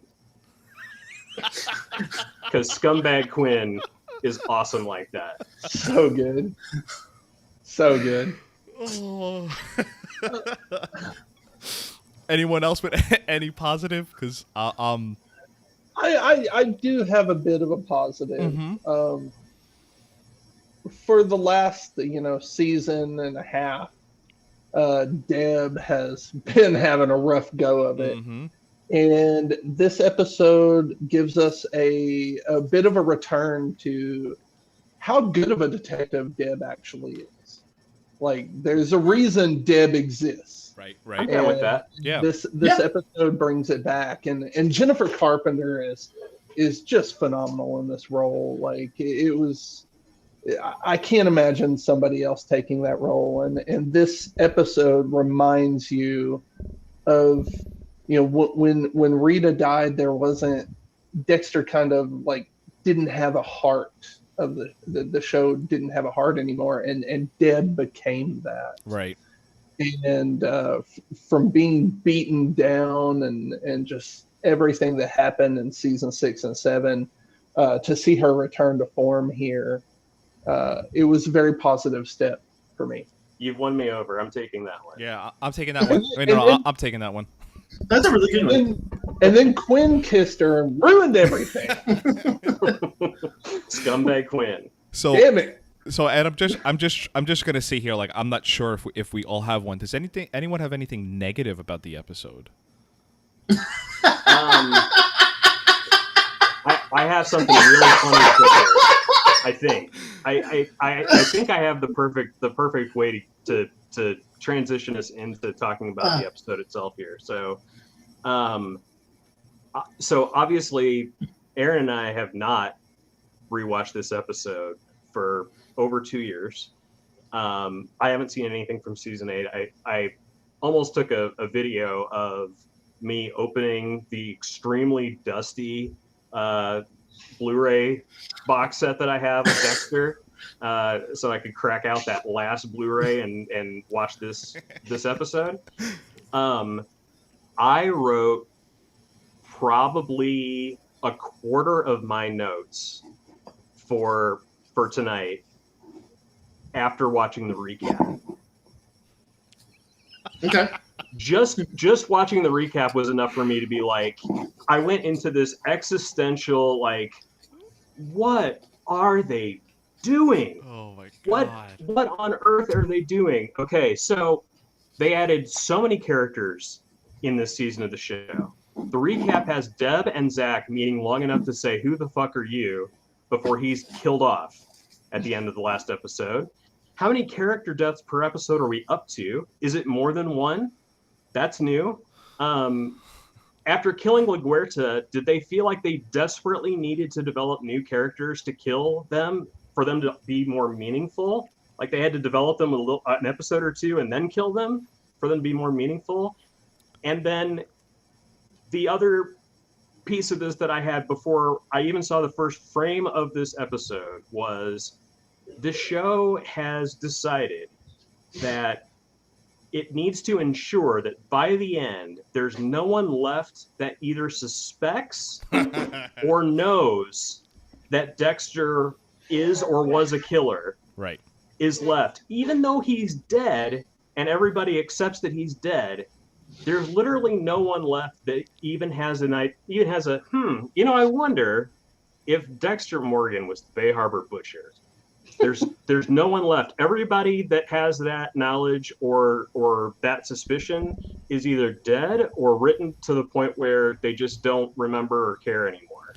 Because Scumbag Quinn is awesome like that. So good. So good. Oh. Anyone else with any positive? Because I do have a bit of a positive. Mhm. For the last season and a half, Deb has been having a rough go of it. Mm-hmm. And this episode gives us a bit of a return to how good of a detective Deb actually is. Like, there's a reason Deb exists. Right. I'm down with that. Yeah. This Yeah. episode brings it back, and Jennifer Carpenter is just phenomenal in this role. Like, it was, I can't imagine somebody else taking that role. And this episode reminds you of, when Rita died, there wasn't, Dexter kind of like didn't have a heart. Of the show didn't have a heart anymore, and Deb became that. Right. And from being beaten down and just everything that happened in season 6 and 7, to see her return to form here, it was a very positive step for me. You've won me over. I'm taking that one. Yeah, I'm taking that one. Wait, no, I'm taking that one. That's a really good one. And then Quinn kissed her and ruined everything. Scumbag Quinn. So Damn it. So, and I'm just gonna see here. Like, I'm not sure if we all have one. Does anyone have anything negative about the episode? I have something really funny to say. I think. I think I have the perfect way to transition us into talking about the episode itself here. So obviously, Aaron and I have not rewatched this episode for over 2 years. I haven't seen anything from season 8. I almost took a video of me opening the extremely dusty Blu-ray box set that I have of Dexter, so I could crack out that last Blu-ray and watch this episode. I wrote probably a quarter of my notes for tonight after watching the recap. Okay. Just watching the recap was enough for me to be like, I went into this existential, like, what are they doing? Oh my god. What on earth are they doing? Okay, so they added so many characters in this season of the show. The recap has Deb and Zach meeting long enough to say, who the fuck are you? Before he's killed off at the end of the last episode. How many character deaths per episode are we up to? Is it more than one? That's new. After killing LaGuerta, did they feel like they desperately needed to develop new characters to kill them for them to be more meaningful? Like they had to develop them an episode or two and then kill them for them to be more meaningful? And then the other piece of this that I had before I even saw the first frame of this episode was the show has decided that it needs to ensure that by the end, there's no one left that either suspects or knows that Dexter is or was a killer. Right. Is left. Even though he's dead and everybody accepts that he's dead, there's literally no one left that even has I wonder if Dexter Morgan was the Bay Harbor Butcher. There's no one left. Everybody that has that knowledge or that suspicion is either dead or written to the point where they just don't remember or care anymore.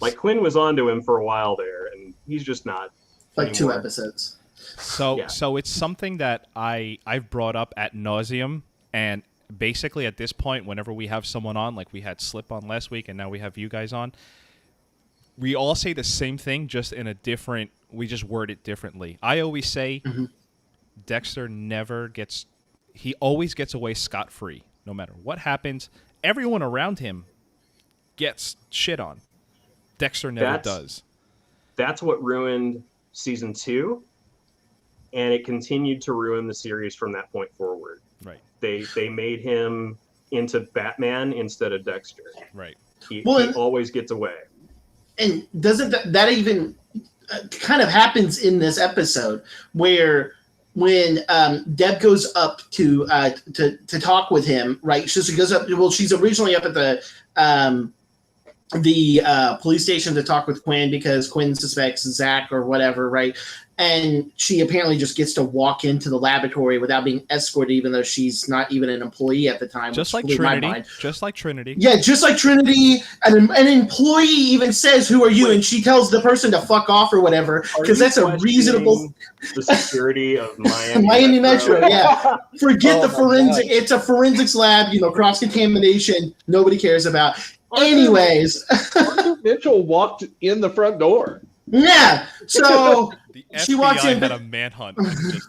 Like Quinn was onto him for a while there, and he's just not. Like anymore. 2 episodes. So it's something that I've brought up ad nauseum, and basically at this point, whenever we have someone on, like we had Slip on last week, and now we have you guys on, we all say the same thing, just in a different. We just word it differently. I always say Dexter never gets. He always gets away scot-free, no matter what happens. Everyone around him gets shit on. Dexter never does. That's what ruined season 2, and it continued to ruin the series from that point forward. Right. They made him into Batman instead of Dexter. Right. He always gets away. And doesn't that even kind of happens in this episode where when Deb goes up to talk with him, right? So she goes up. Well, she's originally up at the police station to talk with Quinn because Quinn suspects Zach or whatever, right? And she apparently just gets to walk into the laboratory without being escorted, even though she's not even an employee at the time. Just like Trinity. Just like Trinity. Yeah, just like Trinity. And an employee even says, "Who are you?" And she tells the person to fuck off or whatever, because that's a reasonable. The security of Miami. Miami Metro, yeah. Forget the forensic. It's a forensics lab. Cross contamination. Nobody cares about. Anyways, Arthur Mitchell walked in the front door. Yeah, so the she FBI walks in, had a manhunt. Just...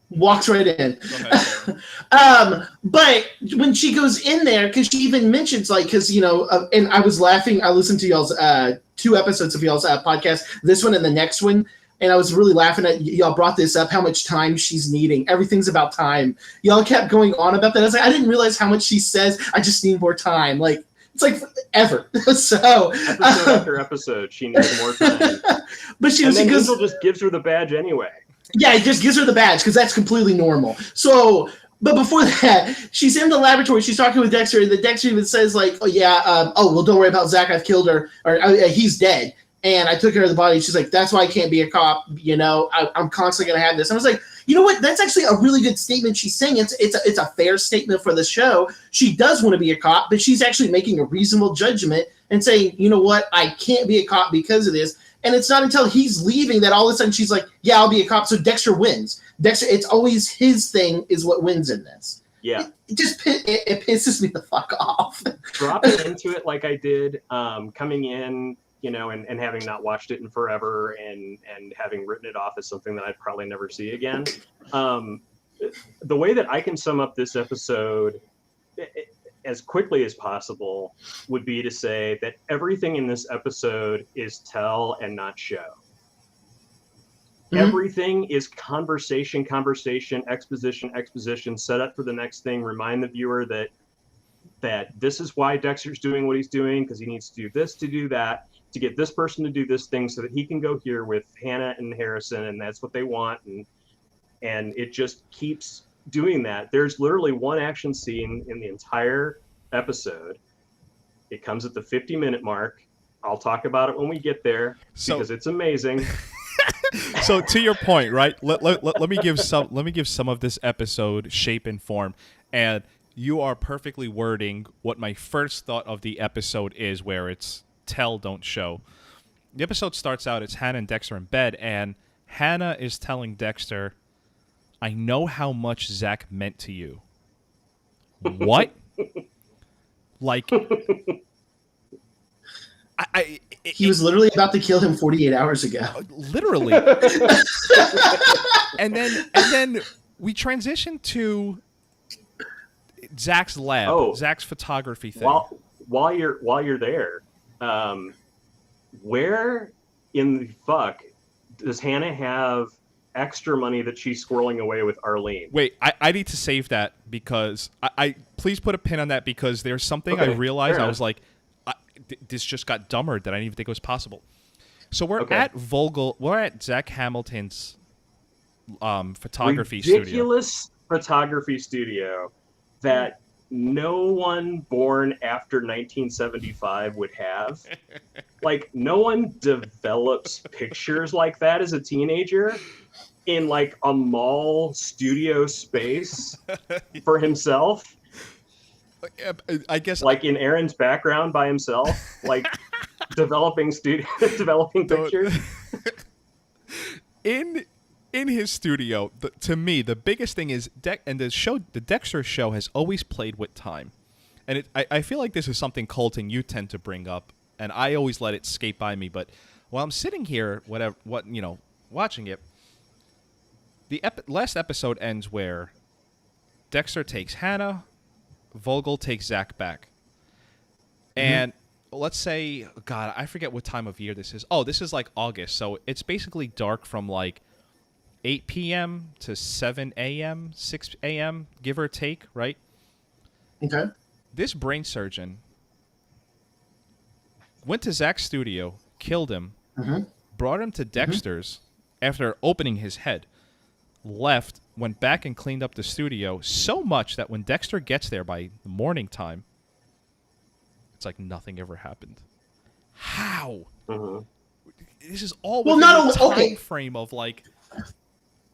walks right in. But when she goes in there, because she even mentions because and I was laughing. I listened to y'all's 2 episodes of y'all's podcast, this one and the next one, and I was really laughing at y'all brought this up, how much time she's needing. Everything's about time. Y'all kept going on about that. I was like, I didn't realize how much she says. I just need more time. Like. It's like ever. So episode after episode, she needs more time. But she goes, Angel just gives her the badge anyway. Yeah, it just gives her the badge because that's completely normal. So, but before that, she's in the laboratory. She's talking with Dexter, and the Dexter even says like, "Oh yeah, well don't worry about Zach. I've killed her, or he's dead, and I took care of the body." She's like, "That's why I can't be a cop. I'm constantly gonna have this." And I was like, you know what? That's actually a really good statement she's saying. It's a fair statement for the show. She does want to be a cop, but she's actually making a reasonable judgment and saying, you know what? I can't be a cop because of this. And it's not until he's leaving that all of a sudden she's like, yeah, I'll be a cop. So Dexter wins. Dexter, it's always his thing is what wins in this. Yeah. It pisses me the fuck off. Dropping into it like I did, coming in, and having not watched it in forever and having written it off as something that I'd probably never see again. The way that I can sum up this episode as quickly as possible would be to say that everything in this episode is tell and not show. Mm-hmm. Everything is conversation, exposition, set up for the next thing, remind the viewer that this is why Dexter's doing what he's doing, because he needs to do this to do that, to get this person to do this thing so that he can go here with Hannah and Harrison, and that's what they want, and it just keeps doing that. There's literally one action scene in the entire episode. It comes at the 50-minute mark. I'll talk about it when we get there because it's amazing. So to your point, right? Let me give some of this episode shape and form, and you are perfectly wording what my first thought of the episode is, where it's tell, don't show. The episode starts out, it's Hannah and Dexter in bed, and Hannah is telling Dexter, I know how much Zach meant to you. What? Like, he was literally about to kill him 48 hours ago. Literally. and then we transition to Zach's lab, Zach's photography thing. While you're there, where in the fuck does Hannah have extra money that she's squirreling away with Arlene? Wait, I need to save that because I please put a pin on that, because there's something I realized. I was like, this just got dumber that I didn't even think it was possible. So we're at Zach Hamilton's photography ridiculous photography studio that no one born after 1975 would have. Like, no one develops pictures like that as a teenager in like a mall studio space for himself. I guess like in Aaron's background by himself, like developing pictures. In his studio, to me, the biggest thing is the Dexter show has always played with time, and I feel like this is something, Colton, you tend to bring up, and I always let it skate by me. But while I'm sitting here, watching it, the last episode ends where Dexter takes Hannah, Vogel takes Zach back, and let's say, God, I forget what time of year this is. Oh, this is like August, so it's basically dark from like 8 p.m. to 7 a.m., 6 a.m., give or take, right? Okay. This brain surgeon went to Zach's studio, killed him, brought him to Dexter's after opening his head, left, went back and cleaned up the studio so much that when Dexter gets there by the morning time, it's like nothing ever happened. How? This is all within the time frame of like.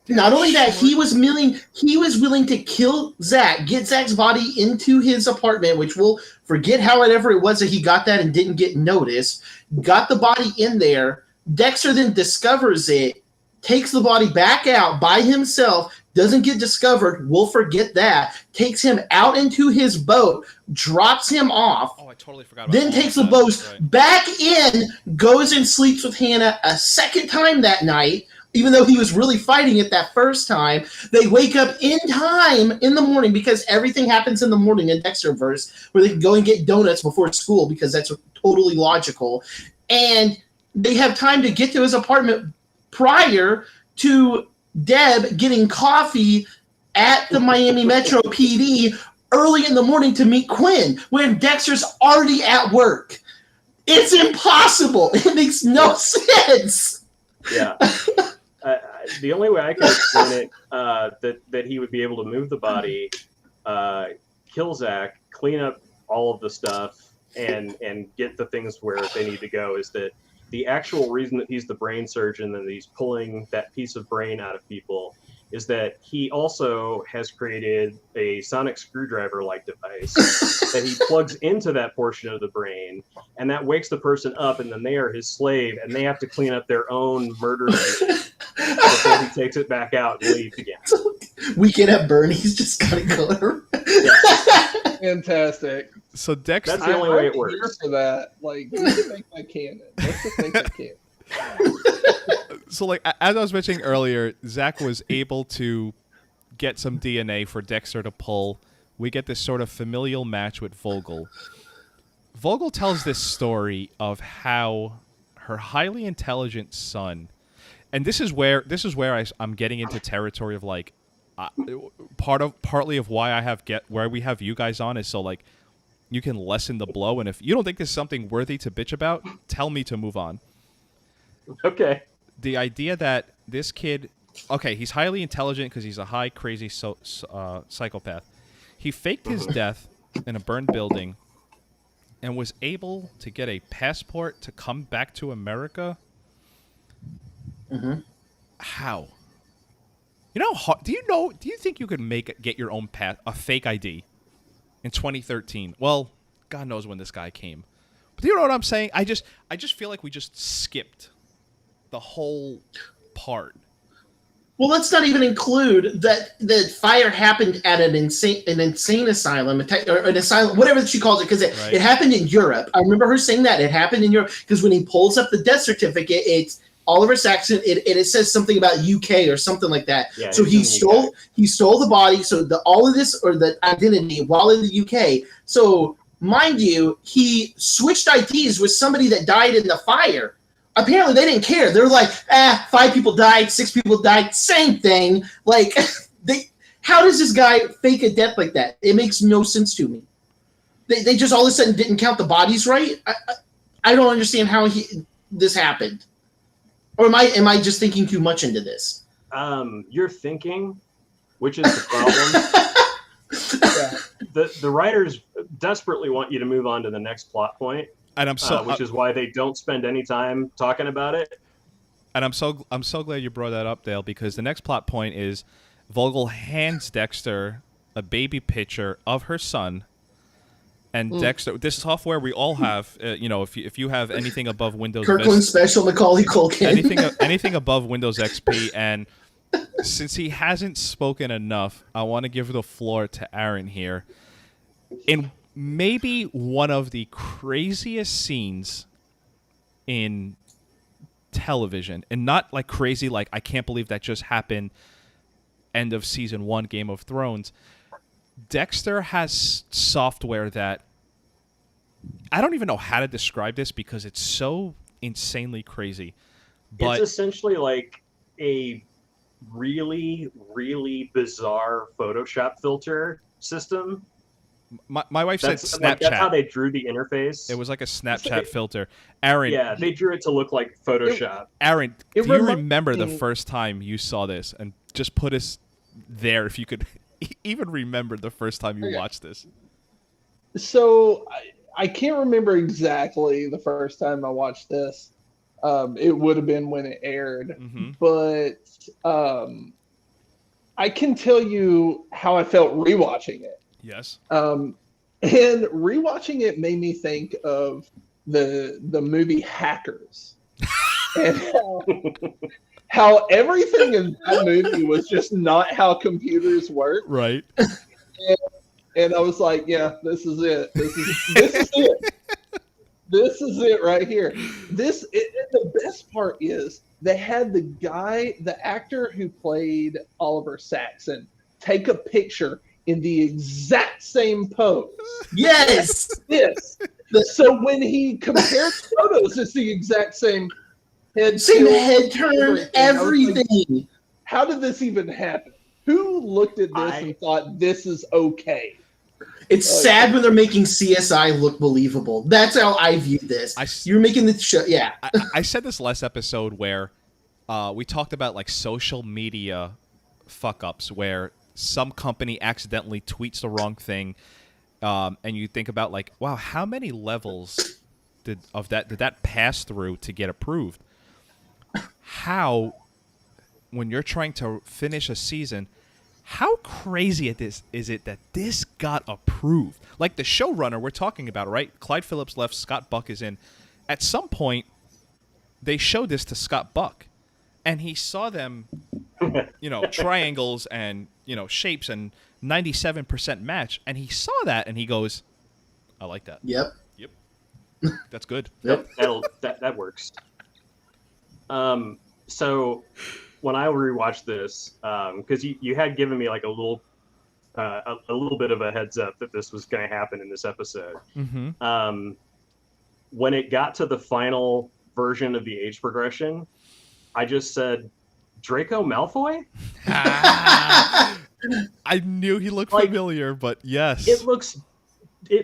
Not only that, he was willing to kill Zach, get Zach's body into his apartment, which we'll forget however it was that he got that and didn't get noticed. Got the body in there. Dexter then discovers it, takes the body back out by himself, doesn't get discovered. We'll forget that. Takes him out into his boat, drops him off. Oh, I totally forgot about Then takes the boat back in, goes and sleeps with Hannah a second time that night. Even though he was really fighting it that first time, they wake up in time in the morning because everything happens in the morning in Dexterverse, where they can go and get donuts before school because that's totally logical. And they have time to get to his apartment prior to Deb getting coffee at the Miami Metro PD early in the morning to meet Quinn, when Dexter's already at work. It's impossible. It makes no sense. Yeah. The only way I can explain it, that he would be able to move the body, kill Zach, clean up all of the stuff, and get the things where they need to go, is that the actual reason that he's the brain surgeon and that he's pulling that piece of brain out of people is that he also has created a sonic screwdriver-like device that he plugs into that portion of the brain, and that wakes the person up, and then they are his slave, and they have to clean up their own murder before he takes it back out and leaves again. Weekend at Bernie's just got to go. Yeah. Fantastic. So Dexter, that's the only way it works. Here for that, like, we can make that canon. Let's just make that canon. So, like, as I was mentioning earlier, Zach was able to get some DNA for Dexter to pull. We get this sort of familial match with Vogel. Vogel tells this story of how her highly intelligent son, and this is where I'm getting into territory of like, partly of why why we have you guys on is so like you can lessen the blow, and if you don't think this is something worthy to bitch about, tell me to move on. Okay. The idea that this kid, okay, he's highly intelligent because he's a high, crazy psychopath. He faked his death in a burned building and was able to get a passport to come back to America. How? You know, do you think you could get your own a fake ID in 2013? Well, God knows when this guy came. But do you know what I'm saying? I just feel like we just skipped the whole part. Well, let's not even include that the fire happened at an insane asylum, or an asylum, whatever she calls it, because it happened in Europe. I remember her saying that it happened in Europe because when he pulls up the death certificate, it's Oliver Saxon. It says something about UK or something like that. Yeah, so he stole the body. So all of this, or the identity, while in the UK. So mind you, he switched IDs with somebody that died in the fire. Apparently, they didn't care. They were like, 5 people died, 6 people died, same thing. Like, how does this guy fake a death like that? It makes no sense to me. They just all of a sudden didn't count the bodies right. I don't understand how this happened. Or am I just thinking too much into this? You're thinking, which is the problem. The writers desperately want you to move on to the next plot point. And I'm so, which is why they don't spend any time talking about it. And I'm so glad you brought that up, Dale, because the next plot point is Vogel hands Dexter a baby picture of her son, and Dexter. This software we all have. If you have anything above Windows, Kirkland Special, Macaulay Culkin, anything above Windows XP, and since he hasn't spoken enough, I want to give the floor to Aaron here. In maybe one of the craziest scenes in television, and not like crazy, like I can't believe that just happened. End of season 1, Game of Thrones. Dexter has software that I don't even know how to describe this because it's so insanely crazy. But it's essentially like a really, really bizarre Photoshop filter system. my wife said That's Snapchat. like, that's how they drew the interface. It was like a Snapchat filter. Aaron, Yeah, they drew it to look like Photoshop. Aaron, It do you reminds remember the me- first time you saw this? And just put us there if you could even remember the first time you Okay. watched this. So I can't remember exactly the first time I watched this. It would have been when it aired, Mhm. but I can tell you how I felt rewatching it. Yes. And rewatching it made me think of the movie Hackers, and how everything in that movie was just not how computers work. Right. And I was like, yeah, this is it. This is it. This is it right here. The best part is they had the actor who played Oliver Saxon, take a picture in the exact same pose. Yes. This. So when he compared photos, it's the exact same head. Same tilt, head turn, I was like, everything. how did this even happen? Who looked at this and thought this is okay? It's sad when they're making CSI look believable. That's how I view this. You're making the show, yeah. I said this last episode where we talked about like social media fuck ups where some company accidentally tweets the wrong thing, and you think about like, wow, how many levels did that pass through to get approved? How, when you're trying to finish a season, how crazy is it that this got approved? Like the showrunner we're talking about, right? Clyde Phillips left, Scott Buck is in. At some point, they showed this to Scott Buck, and he saw them, triangles and, shapes and 97% match, and he saw that, and he goes, I like that. Yep. That's good. Yep, that works. So when I rewatched this, because you had given me like a little bit of a heads up that this was going to happen in this episode. Mm-hmm. When it got to the final version of the age progression, I just said, Draco Malfoy? I knew he looked Like, familiar, but yes. It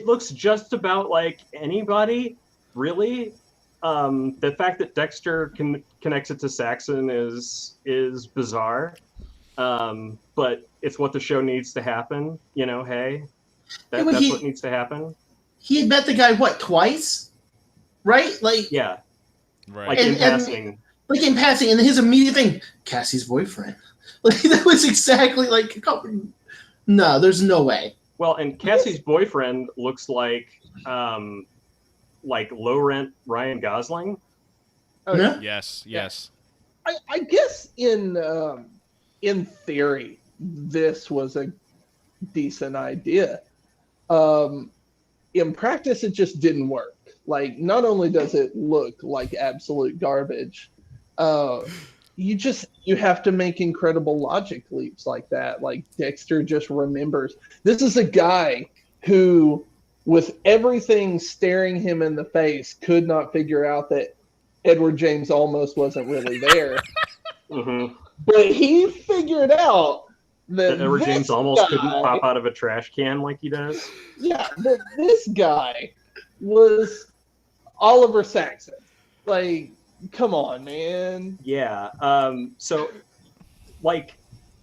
looks just about like anybody, really. The fact that Dexter connects it to Saxon is bizarre, but it's what the show needs to happen. Hey, that's what needs to happen. He had met the guy twice, right? Like Yeah, right. like in passing. Like in passing, and his immediate thing, Cassie's boyfriend. Like that was exactly like, no, there's no way. Well, and Cassie's boyfriend looks like low rent Ryan Gosling. Yeah. Yes. I guess in theory, this was a decent idea. In practice, it just didn't work. Like, not only does it look like absolute garbage, you have to make incredible logic leaps like that. Like Dexter just remembers. This is a guy who, with everything staring him in the face, could not figure out that Edward James Olmos wasn't really there. Mm-hmm. But he figured out that Edward this James almost guy, couldn't pop out of a trash can like he does. Yeah, that this guy was Oliver Saxon. Like, come on, man. Yeah. So, like,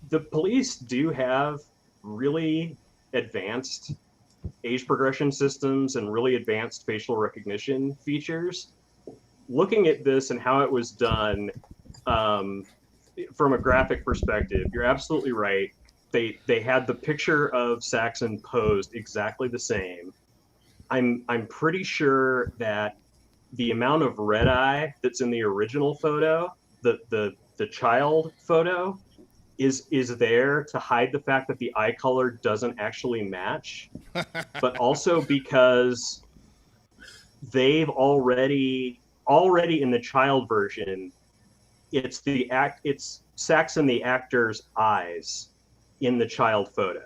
the police do have really advanced age progression systems and really advanced facial recognition features. Looking at this and how it was done, from a graphic perspective, you're absolutely right. They had the picture of Saxon posed exactly the same. I'm pretty sure that the amount of red eye that's in the original photo, the child photo, is there to hide the fact that the eye color doesn't actually match, but also because they've already in the child version, it's Saxon the actor's eyes in the child photo.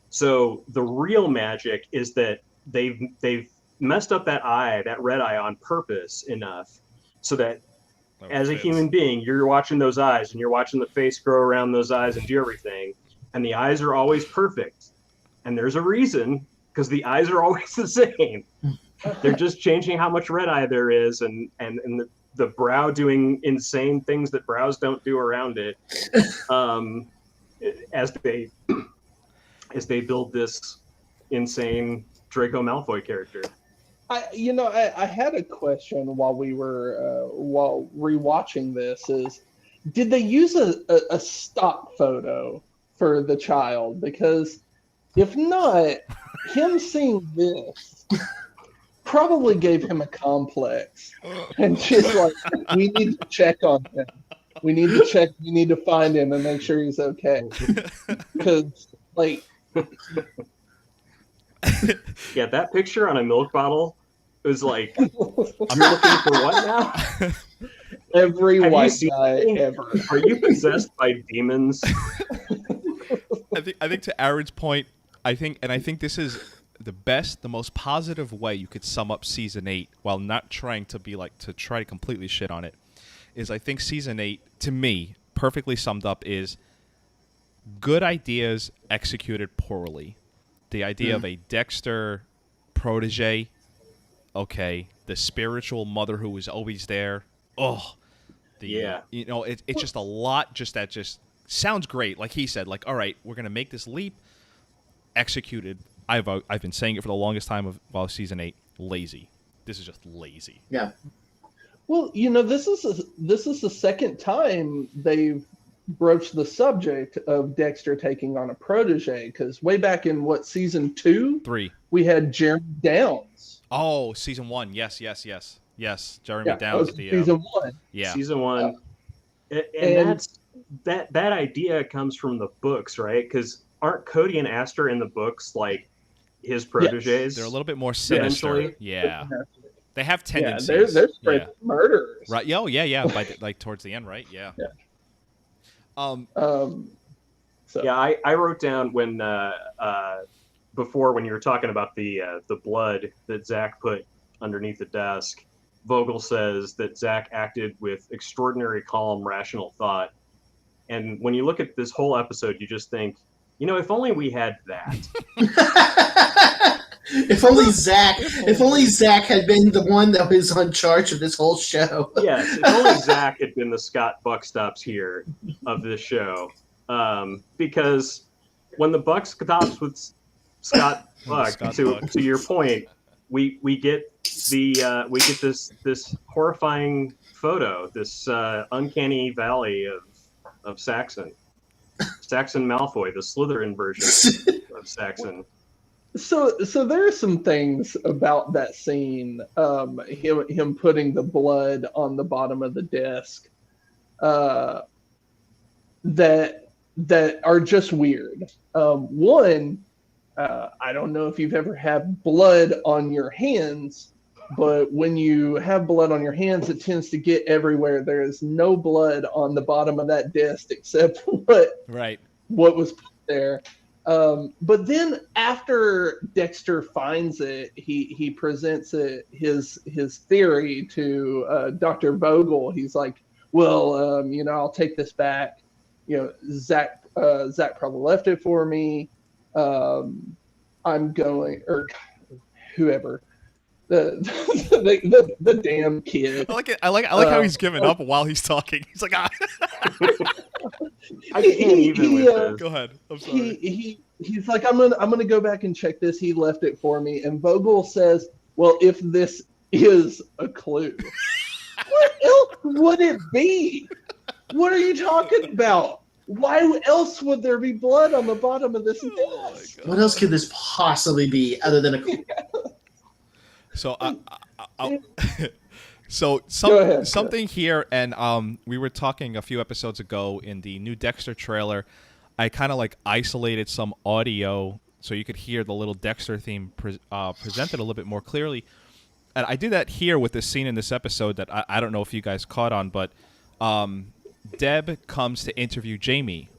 So the real magic is that they've messed up that red eye on purpose enough so that as a human being, you're watching those eyes and you're watching the face grow around those eyes and do everything. And the eyes are always perfect. And there's a reason, because the eyes are always the same. They're just changing how much red eye there is, and the brow doing insane things that brows don't do around it, as they build this insane Draco Malfoy character. I had a question while we were while rewatching this. Did they use a stock photo for the child? Because if not, him seeing this probably gave him a complex, and just like, we need to check on him. We need to find him and make sure he's okay. Because like. Yeah, that picture on a milk bottle was like, I'm looking for what now? Every white guy ever. Are you possessed by demons? I think to Aaron's point, I think this is the most positive way you could sum up season 8 while not trying to try to completely shit on it, is I think season 8, to me, perfectly summed up is good ideas executed poorly. The idea of a Dexter protege, okay, the spiritual mother who was always there. It's just a lot. That just sounds great. Like he said, like, all right, we're gonna make this leap. Executed. I've been saying it for the longest time while season 8. Lazy. This is just lazy. Yeah. Well, this is the second time they've broached the subject of Dexter taking on a protege, because way back in season 2, 3, we had Jeremy Downs. Oh, season 1, yes, Jeremy Downs. Season 1. Yeah, season 1, and that idea comes from the books, right? Because aren't Cody and Aster in the books like his proteges? Yes. They're a little bit more sinister. Eventually. Yeah, they have tendencies. They're straight murderers. Right? Yeah. By towards the end, right? Yeah. Yeah, I wrote down when before, when you were talking about the blood that Zach put underneath the desk, Vogel says that Zach acted with extraordinary calm, rational thought. And when you look at this whole episode, you just think, if only we had that. If only Zach had been the one that was on charge of this whole show. Yes, if only Zach had been the Scott Buckstops here of this show. Because when the buck stops with Scott Buck, to your point, we get this horrifying photo, this uncanny valley of Saxon Malfoy, the Slytherin version of Saxon. So there are some things about that scene, him putting the blood on the bottom of the desk, that are just weird. One, I don't know if you've ever had blood on your hands, but when you have blood on your hands, it tends to get everywhere. There is no blood on the bottom of that desk except what was put there. But then after Dexter finds it, he presents his theory to Dr. Vogel. He's like, well, I'll take this back. Zach probably left it for me. I'm going, or whoever, the damn kid. I like how he's giving up while he's talking. He's like, I can't even with this. Go ahead. I'm sorry. He's like, I'm gonna go back and check this. He left it for me. And Vogel says, well, if this is a clue, what else would it be? What are you talking about? Why else would there be blood on the bottom of this desk? What else could this possibly be other than a clue? So, something here, and we were talking a few episodes ago in the new Dexter trailer. I kind of isolated some audio so you could hear the little Dexter theme presented a little bit more clearly. And I did that here with this scene in this episode that I don't know if you guys caught on, but Deb comes to interview Jamie.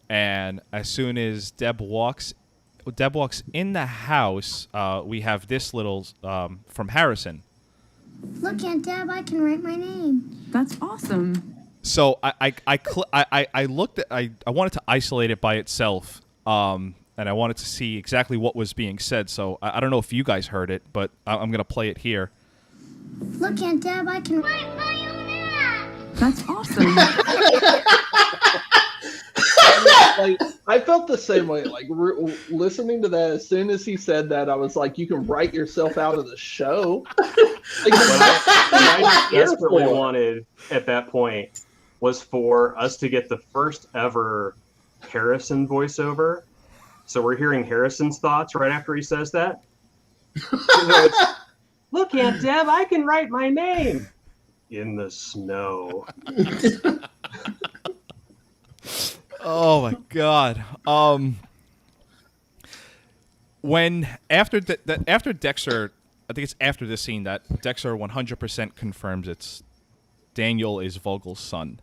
And as soon as Deb walks Deb walks in the house, we have this little from Harrison. Look, Aunt Deb, I can write my name. That's awesome. So I looked at I wanted to isolate it by itself, and I wanted to see exactly what was being said. So I don't know if you guys heard it, but I'm gonna play it here. Look, Aunt Deb, I can write my own name. That's awesome. Like, I felt the same way. Like listening to that, as soon as he said that, I was like, "You can write yourself out of the show." Like, What I desperately wanted at that point was for us to get the first ever Harrison voiceover. So we're hearing Harrison's thoughts right after he says that. Look, Aunt Deb, I can write my name in the snow. Oh my God. When after Dexter, I think it's after this scene that Dexter 100% confirms it's Daniel is Vogel's son.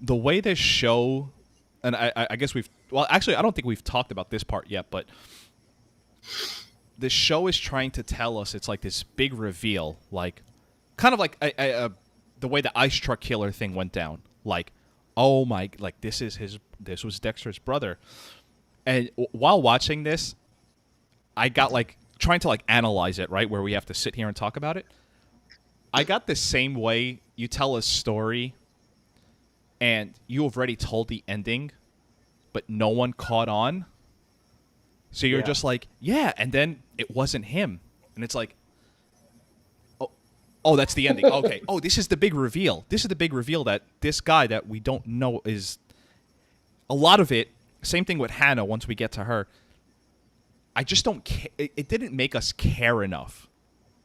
The way this show, and I guess actually I don't think we've talked about this part yet, but the show is trying to tell us it's like this big reveal, like kind of like the way the ice truck killer thing went down, like. Oh my! Like this was Dexter's brother, and while watching this, I got like trying to like analyze it, right, where we have to sit here and talk about it. I got the same way you tell a story, and you have already told the ending, but no one caught on. So you're just like, yeah, and then it wasn't him, and it's like. Oh, that's the ending. Okay. Oh, this is the big reveal. This is the big reveal that this guy that we don't know is... A lot of it, same thing with Hannah once we get to her. I just don't care. It didn't make us care enough.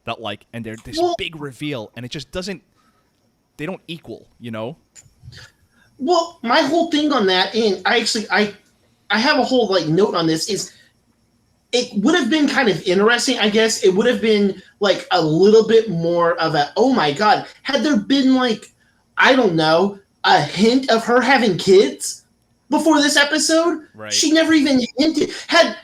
That like, and they're this big reveal, and it just doesn't... They don't equal, you know? Well, my whole thing on that, and I have a whole like note on this, is... It would have been kind of interesting, I guess. It would have been like a little bit more of a, oh my God, had there been like, I don't know, a hint of her having kids before this episode? Right. She never even hinted. Had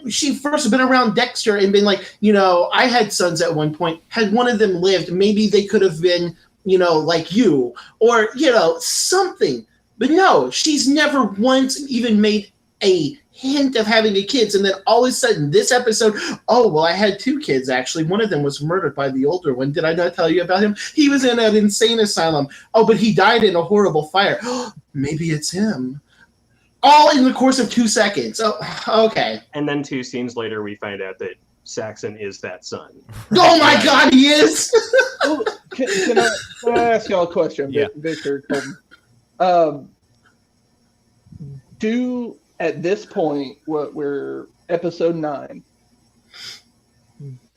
she first been around Dexter and been like, you know, I had sons at one point, had one of them lived, maybe they could have been, you know, like you, or, you know, something. But no, she's never once even made a hint of having a kids, and then all of a sudden this episode, oh well, I had two kids actually. One of them was murdered by the older one. Did I not tell you about him? He was in an insane asylum. Oh, but he died in a horrible fire. Maybe it's him. All in the course of 2 seconds. Oh, okay. And then 2 scenes later, we find out that Saxon is that son. Oh my God, he is. Oh, can I ask y'all a question, Yeah. Victor, Colton? At this point, we're episode 9.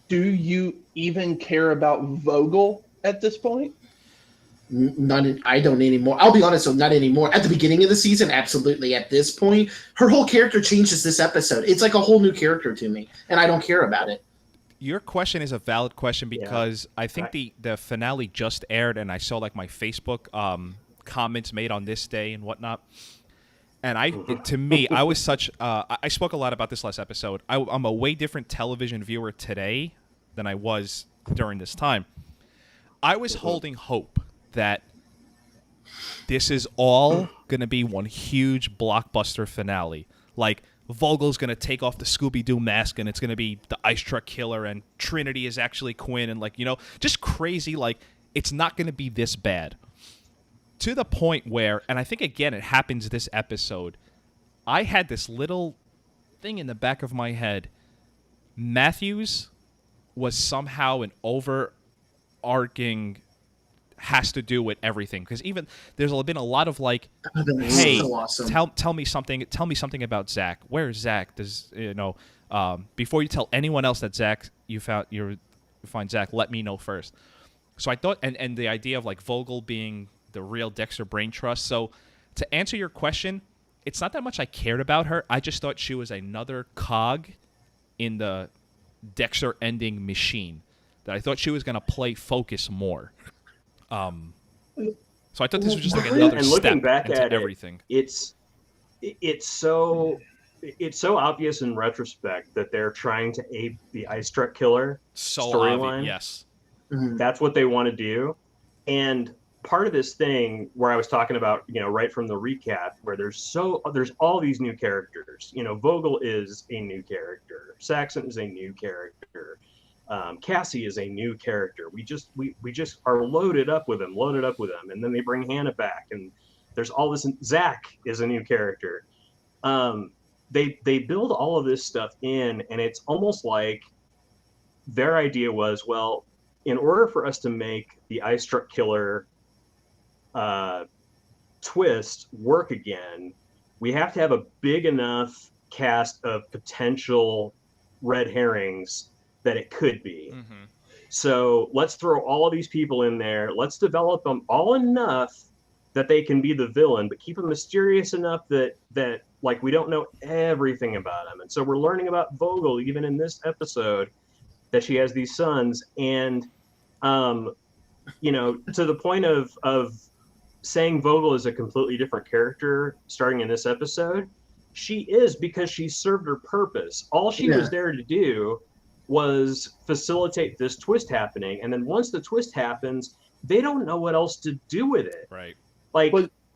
Do you even care about Vogel at this point? I don't anymore. I'll be honest, not anymore. At the beginning of the season, absolutely. At this point, her whole character changes this episode. It's like a whole new character to me, and I don't care about it. Your question is a valid question because I think the finale just aired, and I saw like my Facebook comments made on this day and whatnot. And to me, I was such. I spoke a lot about this last episode. I'm a way different television viewer today than I was during this time. I was holding hope that this is all going to be one huge blockbuster finale. Like, Vogel's going to take off the Scooby-Doo mask, and it's going to be the ice truck killer, and Trinity is actually Quinn, and, like, you know, just crazy. Like, it's not going to be this bad. To the point where, and I think, again, it happens this episode, I had this little thing in the back of my head. Matthews was somehow an overarching has to do with everything, because even there's been a lot of like, hey, so awesome. tell me something about Zach. Where's Zach? Does before you tell anyone else that Zach you find Zach, let me know first. So I thought, and the idea of like Vogel being the real Dexter brain trust. So to answer your question, it's not that much I cared about her. I just thought she was another cog in the Dexter ending machine. That I thought she was going to play focus more. So I thought this was just like another and step looking back into at everything. It's so it's so obvious in retrospect that they're trying to ape the Ice Truck Killer storyline. Yes. Mhm. That's what they want to do. And part of this thing where I was talking about, right from the recap, where there's all these new characters. Vogel is a new character. Saxon is a new character. Cassie is a new character. We just are loaded up with them. And then they bring Hannah back, and there's all this. Zach is a new character. They build all of this stuff in, and it's almost like their idea was, well, in order for us to make the Ice Truck Killer twist work again, we have to have a big enough cast of potential red herrings that it could be. Mm-hmm. So let's throw all of these people in there. Let's develop them all enough that they can be the villain, but keep them mysterious enough that like we don't know everything about them. And so we're learning about Vogel even in this episode, that she has these sons, and to the point of saying Vogel is a completely different character starting in this episode. She is, because she served her purpose. All she was there to do was facilitate this twist happening, and then once the twist happens, they don't know what else to do with it. Right. Like,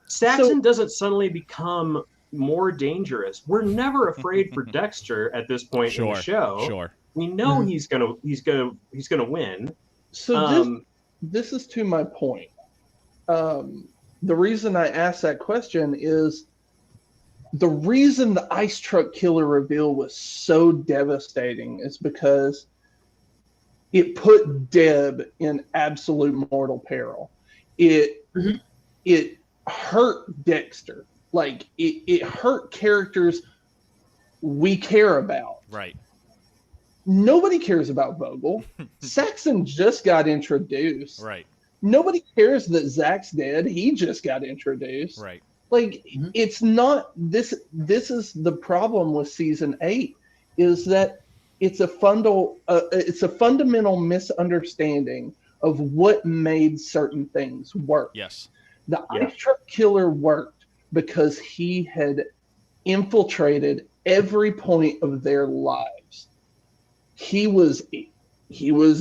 Saxon doesn't suddenly become more dangerous. We're never afraid for Dexter at this point in the show. Sure. We know he's gonna win. So this is to my point. The reason I asked that question is the reason the Ice Truck Killer reveal was so devastating is because it put Deb in absolute mortal peril. It hurt Dexter. Like, it hurt characters we care about. Right. Nobody cares about Vogel. Saxon just got introduced. Right. Nobody cares that Zach's dead. He just got introduced. Right. Like, it's not this. This is the problem with season 8, is that it's a fundamental misunderstanding of what made certain things work. Yes. The Ice Truck Killer worked because he had infiltrated every point of their lives. He was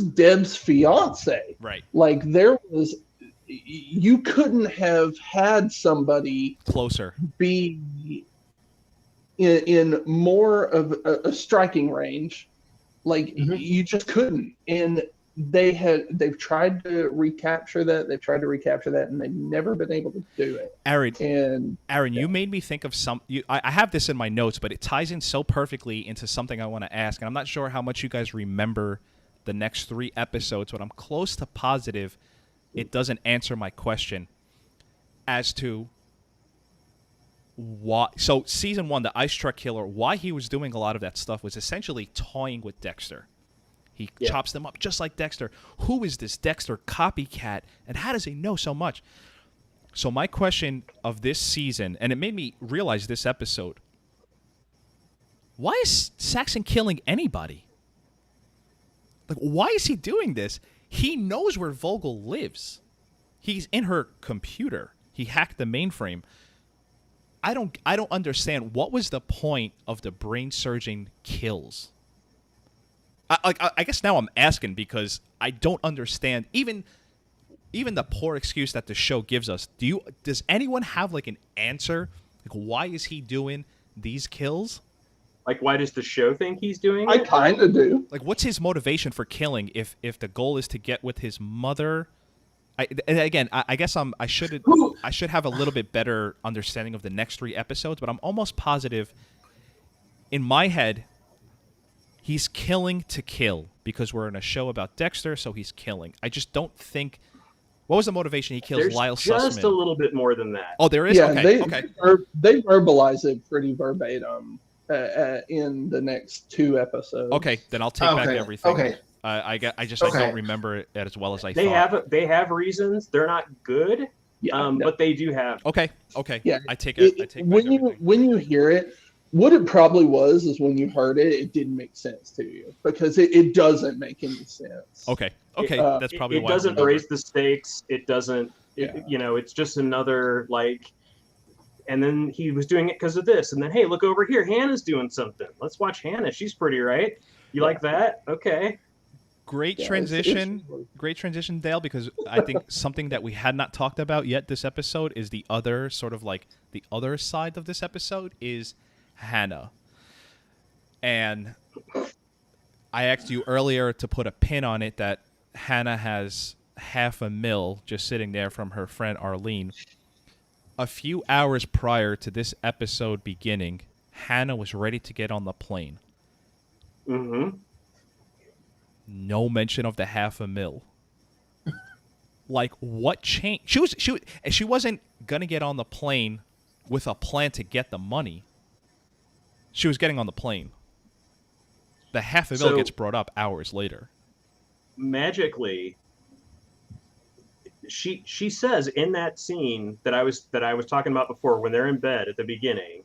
Deb's fiance. Right. Like, you couldn't have had somebody closer be in more of a striking range. Like, you just couldn't. And they've tried to recapture that. They've tried to recapture that, and they've never been able to do it. Aaron, you made me think of I have this in my notes, but it ties in so perfectly into something I want to ask. And I'm not sure how much you guys remember the next 3 episodes, but I'm close to positive it doesn't answer my question as to why. So season 1, the Ice Truck Killer, why he was doing a lot of that stuff was essentially toying with Dexter. He chops them up just like Dexter. Who is this Dexter copycat, and how does he know so much? So my question of this season, and it made me realize this episode, why is Saxon killing anybody? Like, why is he doing this? He knows where Vogel lives. He's in her computer. He hacked the mainframe. I don't understand. What was the point of the brain-surging kills? I guess now I'm asking because I don't understand. Even the poor excuse that the show gives us. Does anyone have like an answer? Like, why is he doing these kills? Like, why does the show think he's doing it? I kind of do. Like, what's his motivation for killing if the goal is to get with his mother? And again, I guess I should have a little bit better understanding of the next 3 episodes, but I'm almost positive in my head he's killing to kill because we're in a show about Dexter, so he's killing. I just don't think. What was the motivation he kills Lyle Sussman? There's just a little bit more than that. Oh, there is? Yeah, okay. They verbalize it pretty verbatim in the next 2 episodes. Okay, then I'll take back everything. Okay. I don't remember it as well as I thought. They have reasons. They're not good, but they do have. Okay. Yeah, I take it. When you hear it, what it probably was is when you heard it, it didn't make sense to you because it doesn't make any sense. Okay. That's probably why it doesn't raise the stakes. It doesn't. It's just another like. and then he was doing it because of this, and then hey, look over here, Hannah's doing something. Let's watch Hannah. She's pretty, right? You like that? Okay. Great Yeah, transition. Great transition, Dale, because I think something that we had not talked about yet this episode is the other sort of like the other side of this episode is Hannah. And I asked you earlier to put a pin on it that Hannah has $500,000 just sitting there from her friend Arlene. A few hours prior to this episode beginning, Hannah was ready to get on the plane. Mm-hmm. No mention of the $500,000. Like, what changed? She wasn't gonna get on the plane with a plan to get the money. She was getting on the plane. The $500,000 gets brought up hours later. Magically, she says in that scene that I was talking about before, when they're in bed at the beginning,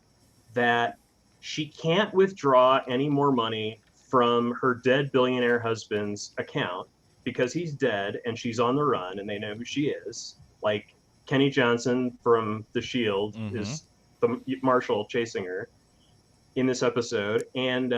that she can't withdraw any more money from her dead billionaire husband's account because he's dead and she's on the run and they know who she is. Like Kenny Johnson from The Shield is the marshal chasing her in this episode. And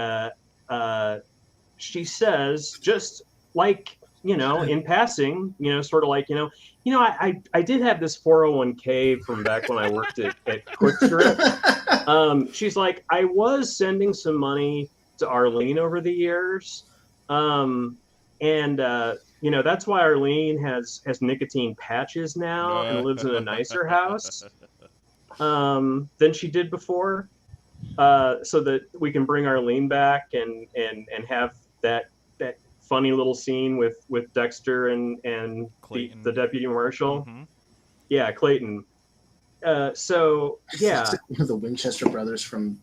she says, just like, in passing, sort of like, I did have this 401k from back when I worked at QuickStrip. She's like, I was sending some money to Arlene over the years. That's why Arlene has nicotine patches now and lives in a nicer house than she did before. So that we can bring Arlene back and have that funny little scene with Dexter and the deputy marshal. Mm-hmm. Yeah, Clayton. So yeah, like one of the Winchester brothers from.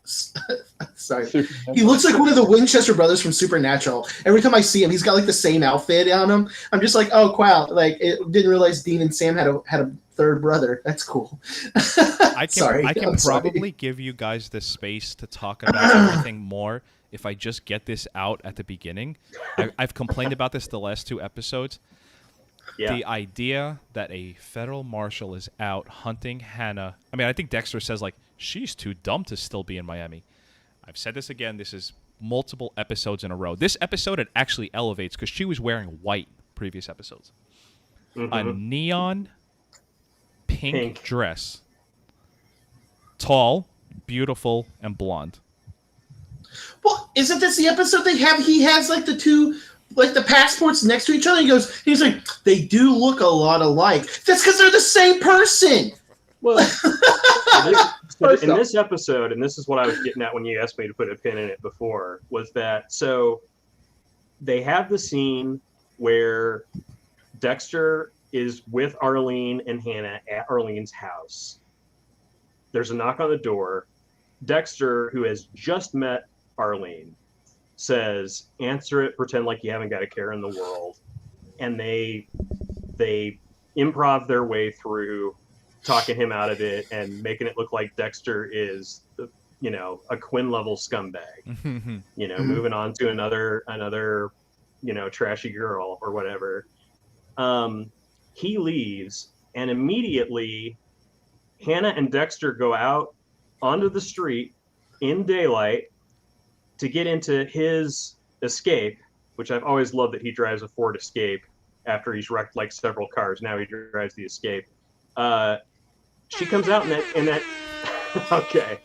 Sorry, he looks like one of the Winchester brothers from Supernatural. Every time I see him, he's got like the same outfit on him. I'm just like, oh wow! Like, didn't realize Dean and Sam had a third brother. That's cool. I can probably give you guys the space to talk about everything more if I just get this out at the beginning. I've complained about this the last 2 episodes. Yeah. The idea that a federal marshal is out hunting Hannah. I mean, I think Dexter says, like, she's too dumb to still be in Miami. I've said this again. This is multiple episodes in a row. This episode, it actually elevates because she was wearing white previous episodes. Mm-hmm. A neon pink dress. Tall, beautiful, and blonde. Well, isn't this the episode they have? He has, like, the two... like the passports next to each other. He's like, they do look a lot alike. That's because they're the same person. Well, in this episode, and this is what I was getting at when you asked me to put a pin in it before, was that so they have the scene where Dexter is with Arlene and Hannah at Arlene's house. There's a knock on the door. Dexter, who has just met Arlene, says, answer it, pretend like you haven't got a care in the world. And they improv their way through talking him out of it and making it look like Dexter is a Quinn level scumbag, moving on to another trashy girl or whatever. He leaves, and immediately Hannah and Dexter go out onto the street in daylight to get into his Escape, which I've always loved that he drives a Ford Escape after he's wrecked like several cars. Now he drives the Escape. She comes out in that okay.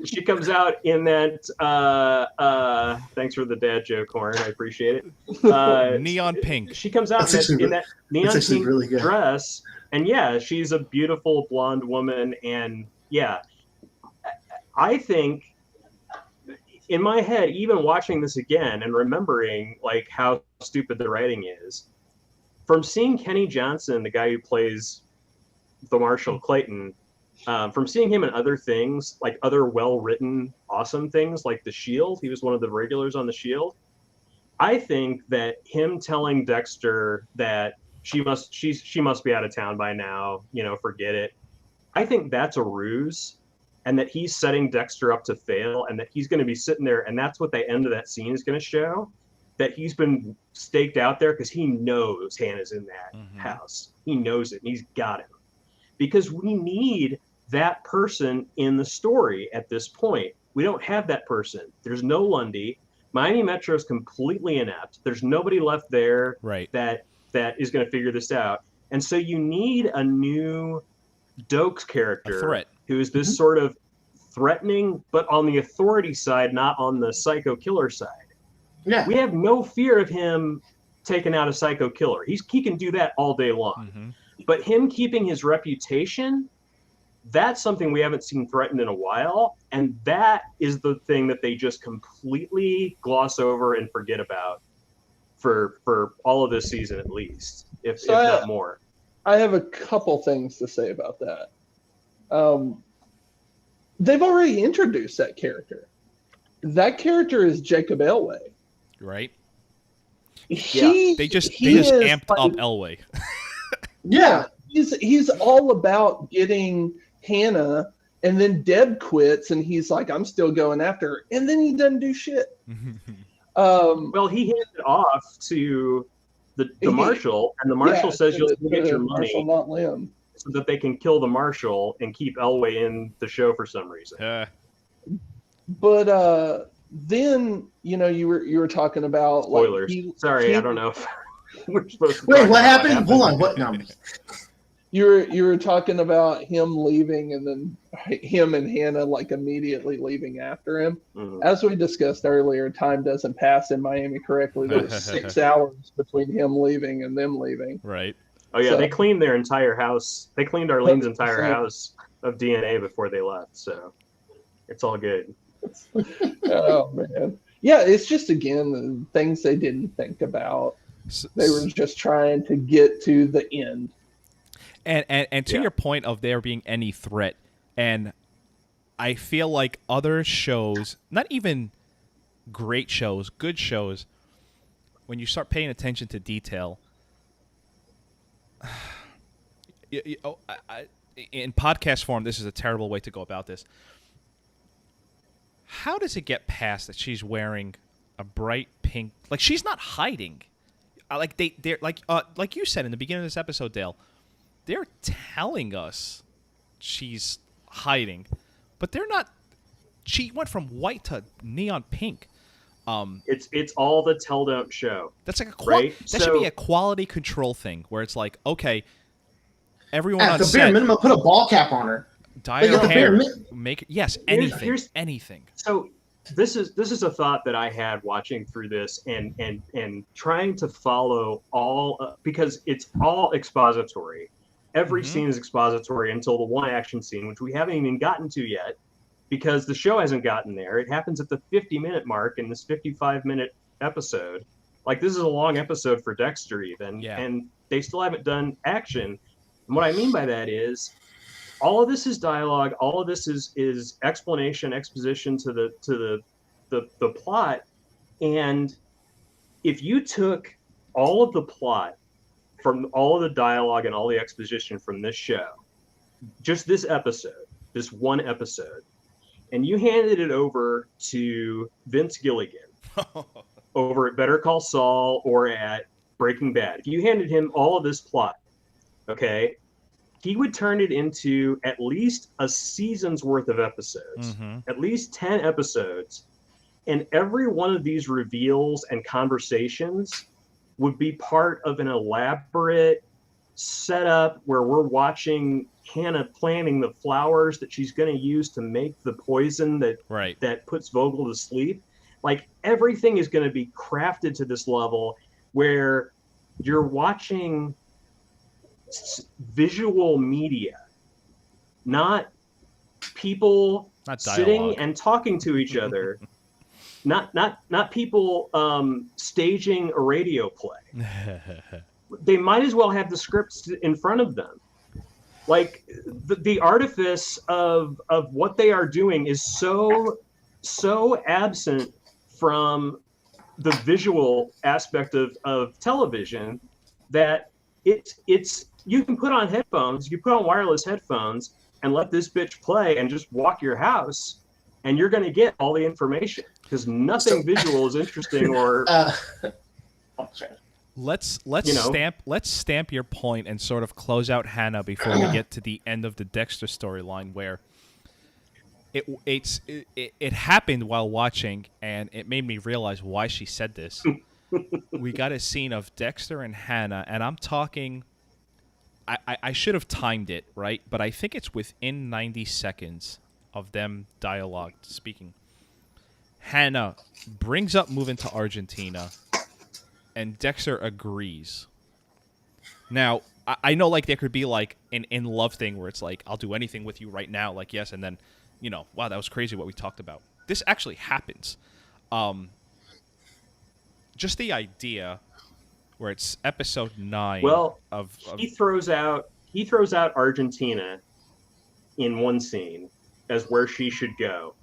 She comes out in that thanks for the dad joke, Horn. I appreciate it. Neon pink. She comes out in that neon pink really dress, and yeah, she's a beautiful blonde woman, and yeah, I think in my head, even watching this again and remembering like how stupid the writing is, from seeing Kenny Johnson, the guy who plays the Marshal Clayton, from seeing him in other things, like other well-written, awesome things like The Shield, he was one of the regulars on The Shield. I think that him telling Dexter that she must be out of town by now, forget it. I think that's a ruse. And that he's setting Dexter up to fail, and that he's going to be sitting there, and that's what the end of that scene is going to show, that he's been staked out there because he knows Hannah's in that house. He knows it, and he's got him. Because we need that person in the story at this point. We don't have that person. There's no Lundy. Miami Metro is completely inept. There's nobody left there that is going to figure this out. And so you need a new Dokes character who is this sort of threatening, but on the authority side, not on the psycho killer side. Yeah. We have no fear of him taking out a psycho killer. He can do that all day long. But him keeping his reputation, that's something we haven't seen threatened in a while. And that is the thing that they just completely gloss over and forget about for all of this season, at least, if not more. I have a couple things to say about that. They've already introduced that character. That character is Jacob Elway. Right. They just amped up Elway. Yeah, he's all about getting Hannah, and then Deb quits, and he's like, "I'm still going after her," and then he doesn't do shit. Well, he handed off to the marshal, and the marshal says you'll get your money, Marshall, not Lim, so that they can kill the marshal and keep Elway in the show for some reason. But then you were talking about spoilers. I don't know if we're supposed to. Wait, what happened? Hold on. What? No. You were talking about him leaving, and then him and Hannah immediately leaving after him. As we discussed earlier, time doesn't pass in Miami correctly. There's 6 hours between him leaving and them leaving. Right. Oh yeah, they cleaned their entire house. They cleaned Arlene's entire house of DNA before they left, so it's all good. Oh man, yeah. It's just the things they didn't think about. They were just trying to get to the end. And to your point of there being any threat, and I feel like other shows, not even great shows, good shows, when you start paying attention to detail, in podcast form, this is a terrible way to go about this. How does it get past that she's wearing a bright pink? Like, she's not hiding. They're like you said in the beginning of this episode, Dale. They're telling us she's hiding, but they're not. She went from white to neon pink. It's all the tell don't show. That's like right? That should be a quality control thing where it's like, okay, everyone on at the set, bare minimum, put a ball cap on her. Dye her hair, make anything. So this is a thought that I had watching through this and trying to follow all because it's all expository. Every scene is expository until the one action scene, which we haven't even gotten to yet because the show hasn't gotten there. It happens at the 50-minute mark in this 55-minute episode. Like, this is a long episode for Dexter even, and they still haven't done action. And what I mean by that is all of this is dialogue. All of this is explanation, exposition to the plot. And if you took all of the plot from all of the dialogue and all the exposition from this show, just this episode, this one episode, and you handed it over to Vince Gilligan over at Better Call Saul or at Breaking Bad, if you handed him all of this plot, okay, he would turn it into at least a season's worth of episodes, at least 10 episodes. And every one of these reveals and conversations would be part of an elaborate setup where we're watching Hannah planting the flowers that she's going to use to make the poison that puts Vogel to sleep. Like, everything is going to be crafted to this level where you're watching visual media, not people sitting and talking to each other. Not people staging a radio play. They might as well have the scripts in front of them. Like, the artifice of what they are doing is so absent from the visual aspect of television that it's you can put on headphones, you put on wireless headphones and let this bitch play and just walk your house, and you're going to get all the information because nothing visual is interesting or. Let's You know. stamp your point and sort of close out Hannah before we get to the end of the Dexter storyline, where it happened while watching, and it made me realize why she said this. We got a scene of Dexter and Hannah, and I'm talking. I should have timed it right, but I think it's within 90 seconds of them dialogue speaking. Hannah brings up moving to Argentina, and Dexter agrees. Now, I know, like, there could be, like, an in-love thing where it's like, I'll do anything with you right now, like, yes, and then, wow, that was crazy what we talked about. This actually happens. Just the idea where it's episode 9 Well, of he throws out Argentina in one scene as where she should go,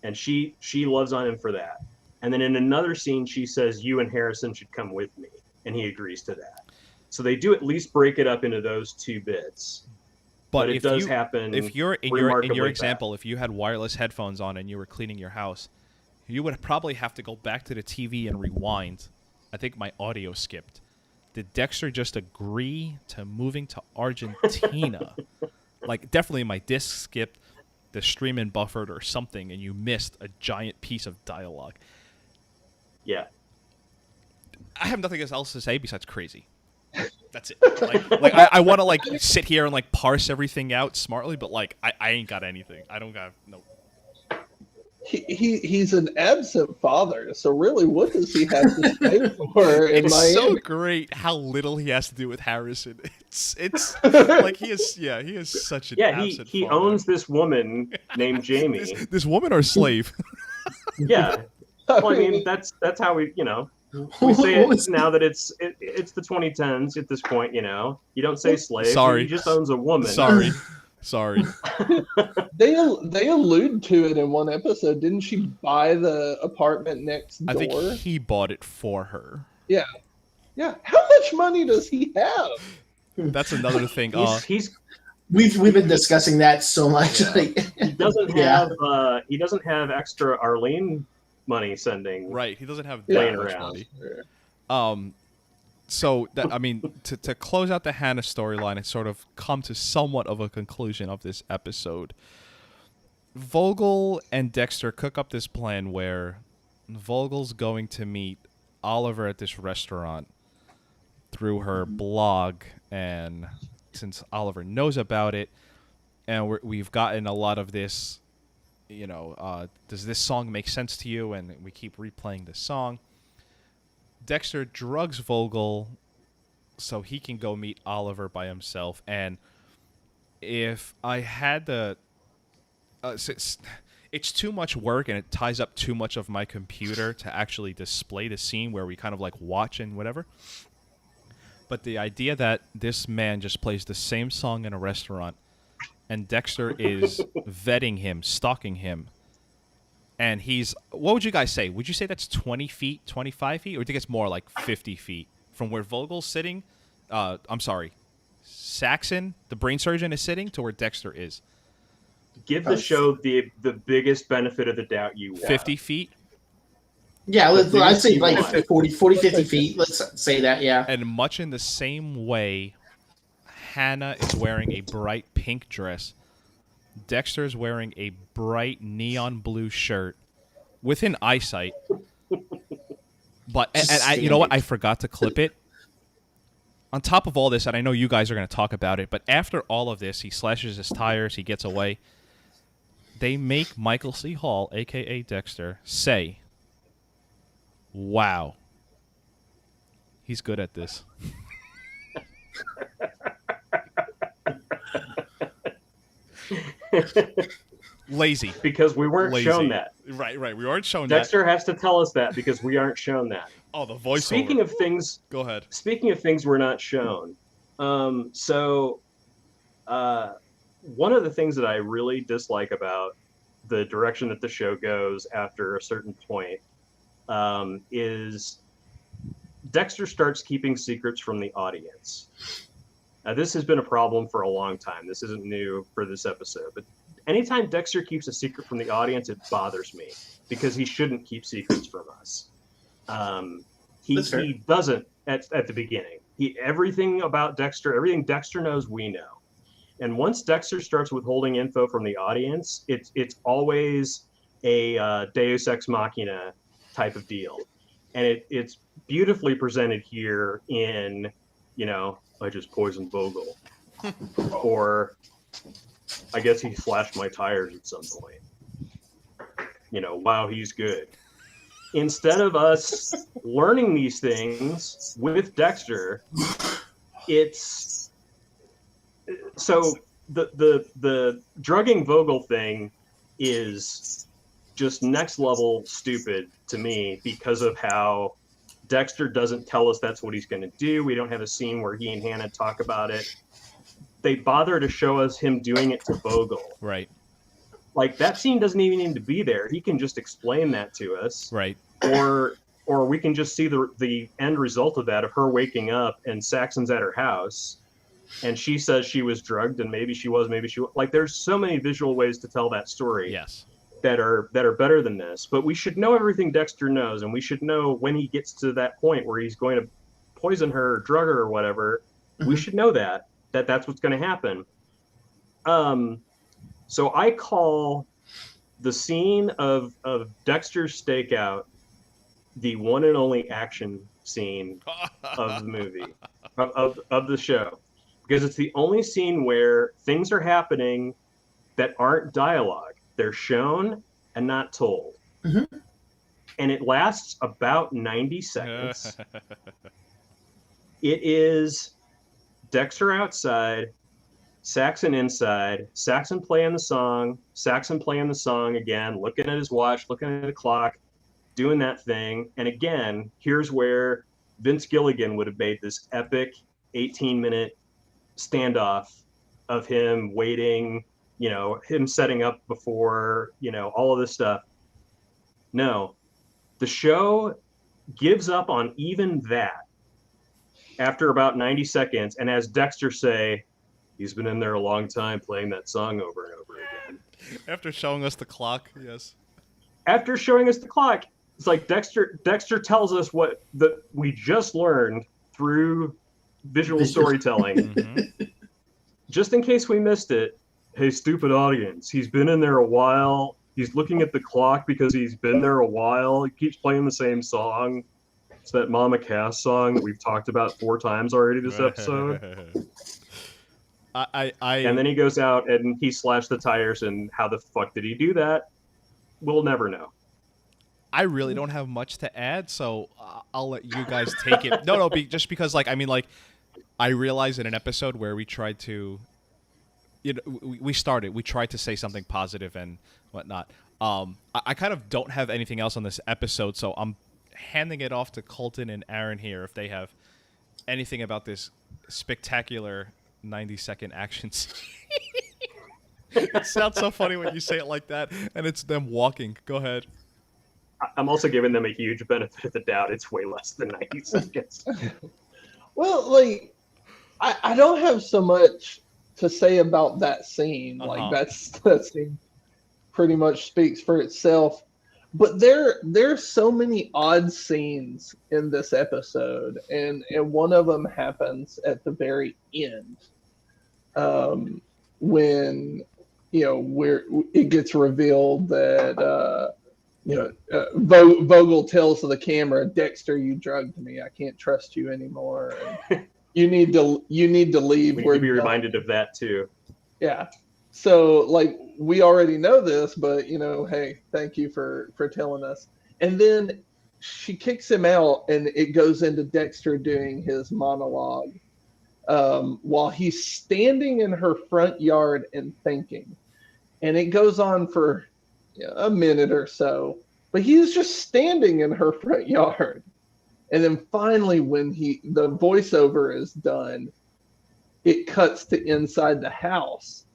and she loves on him for that. And then in another scene, she says, "You and Harrison should come with me," and he agrees to that. So they do at least break it up into those two bits. But it does happen. If you're in your example, if you had wireless headphones on and you were cleaning your house, you would probably have to go back to the TV and rewind. I think my audio skipped. Did Dexter just agree to moving to Argentina? Like, definitely my disc skipped, the streaming buffered or something, and you missed a giant piece of dialogue. Yeah. I have nothing else to say besides crazy. That's it. Like I want to, like, sit here and, like, parse everything out smartly, but, like, I ain't got anything. I don't got no. He's an absent father, so really, what does he have to say for in It's Miami? so great how little he has to do with Harrison. It's like he is such an absent he father. owns this woman named Jamie. This woman or slave? Yeah. Well, I mean, that's how we say it now that it's the 2010s at this point. You don't say slave. Sorry. He just owns a woman. Sorry. They allude to it in one episode. Didn't she buy the apartment next door? I think he bought it for her. Yeah. How much money does he have? That's another thing. We've been discussing that so much. Yeah. He doesn't have extra Arlene money sending. Right. He doesn't have laying that much around. money. So that, I mean, to close out the Hannah storyline and sort of come to somewhat of a conclusion of this episode, Vogel and Dexter cook up this plan where Vogel's going to meet Oliver at this restaurant through her blog, and since Oliver knows about it, and we've gotten a lot of this, does this song make sense to you? And we keep replaying this song. Dexter drugs Vogel so he can go meet Oliver by himself. And if I had the... it's too much work, and it ties up too much of my computer to actually display the scene where we kind of like watch and whatever. But the idea that this man just plays the same song in a restaurant and Dexter is vetting him, stalking him, and he's, what would you guys say? Would you say that's 20 feet, 25 feet? Or do you think it's more like 50 feet? From where Vogel's sitting, Saxon, the brain surgeon, is sitting, to where Dexter is. Give the show the biggest benefit of the doubt you want. 50 feet? Yeah, I'd say like 40, 50 feet. Let's say that, yeah. And much in the same way, Hannah is wearing a bright pink dress. Dexter's wearing a bright neon blue shirt within eyesight. But you know what? I forgot to clip it. On top of all this, and I know you guys are going to talk about it, but after all of this, he slashes his tires, he gets away. They make Michael C. Hall, a.k.a. Dexter, say, "Wow, he's good at this." Lazy. Because we weren't shown that. Right. We weren't shown Dexter has to tell us that because we aren't shown that. Oh, the voiceover. Speaking of things... Go ahead. Speaking of things we're not shown. One of the things that I really dislike about the direction that the show goes after a certain point is Dexter starts keeping secrets from the audience. Now, this has been a problem for a long time. This isn't new for this episode, but anytime Dexter keeps a secret from the audience, it bothers me because he shouldn't keep secrets from us. He doesn't at the beginning. Everything about Dexter, everything Dexter knows, we know. And once Dexter starts withholding info from the audience, it's always a Deus Ex Machina type of deal. And it's beautifully presented here in, I just poisoned Vogel. Or I guess he slashed my tires at some point. Wow, he's good. Instead of us learning these things with Dexter, it's so the drugging Vogel thing is just next level stupid to me because of how Dexter doesn't tell us that's what he's going to do. We don't have a scene where he and Hannah talk about it. They bother to show us him doing it to Vogel. Right. Like, that scene doesn't even need to be there. He can just explain that to us. Right. Or we can just see the end result of that, of her waking up and Saxon's at her house and she says she was drugged and maybe she was. Like, there's so many visual ways to tell that story. Yes. That are better than this. But we should know everything Dexter knows, and we should know when he gets to that point where he's going to poison her or drug her or whatever. Mm-hmm. We should know that's what's going to happen. So I call the scene of Dexter's stakeout the one and only action scene of the movie, of the show, because it's the only scene where things are happening that aren't dialogue. They're shown and not told. Mm-hmm. And it lasts about 90 seconds. It is Dexter outside, Saxon inside, Saxon playing the song again, looking at his watch, looking at the clock, doing that thing. And again, here's where Vince Gilligan would have made this epic 18-minute standoff of him waiting, him setting up before, all of this stuff. No, the show gives up on even that after about 90 seconds. And as Dexter say, he's been in there a long time playing that song over and over again. After showing us the clock, yes. After showing us the clock, it's like Dexter tells us what we just learned through visual storytelling. Mm-hmm. Just in case we missed it, hey, stupid audience, he's been in there a while. He's looking at the clock because he's been there a while. He keeps playing the same song. It's that Mama Cass song that we've talked about 4 times already this episode. And then he goes out and he slashed the tires, and how the fuck did he do that? We'll never know. I really don't have much to add, so I'll let you guys take it. No, just because, I realized in an episode where we tried to, we tried to say something positive and whatnot. I kind of don't have anything else on this episode, so I'm handing it off to Colton and Aaron here if they have anything about this spectacular 90-second action scene. It sounds so funny when you say it like that, and it's them walking. Go ahead. I'm also giving them a huge benefit of the doubt. It's way less than 90 seconds. Well, I don't have so much to say about that scene. Uh-huh. That scene pretty much speaks for itself. But there's so many odd scenes in this episode, and one of them happens at the very end, when where it gets revealed that Vogel tells the camera, "Dexter, you drugged me. I can't trust you anymore. And you need to leave." We need to be reminded of that too. Yeah. So we already know this, but hey, thank you for telling us. And then she kicks him out, and it goes into Dexter doing his monologue while he's standing in her front yard and thinking. And it goes on for a minute or so, but he's just standing in her front yard. And then finally, when the voiceover is done, it cuts to inside the house,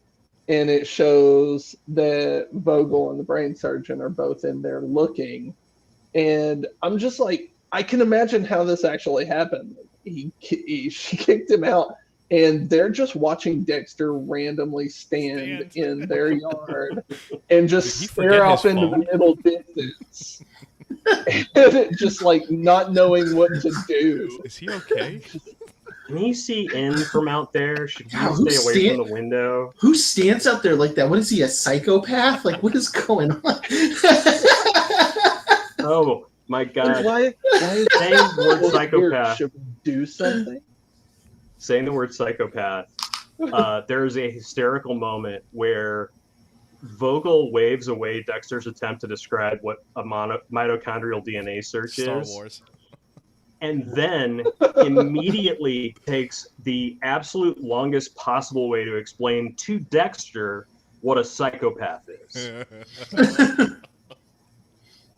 and it shows that Vogel and the brain surgeon are both in there looking. And I'm just like, I can imagine how this actually happened. She kicked him out, and they're just watching Dexter randomly stand in their yard and just stare off into the middle distance. and just like not knowing what to do. Is he okay? Can he see in from out there? Should we Wow, who stay away stand- from the window? Who stands out there like that? What is he, a psychopath? Like, what is going on? Oh my God! Why is Saying the word here? psychopath. Should we do something? Saying the word psychopath. There is a hysterical moment where Vogel waves away Dexter's attempt to describe what a mitochondrial DNA search Star is. Wars. And then immediately takes the absolute longest possible way to explain to Dexter what a psychopath is.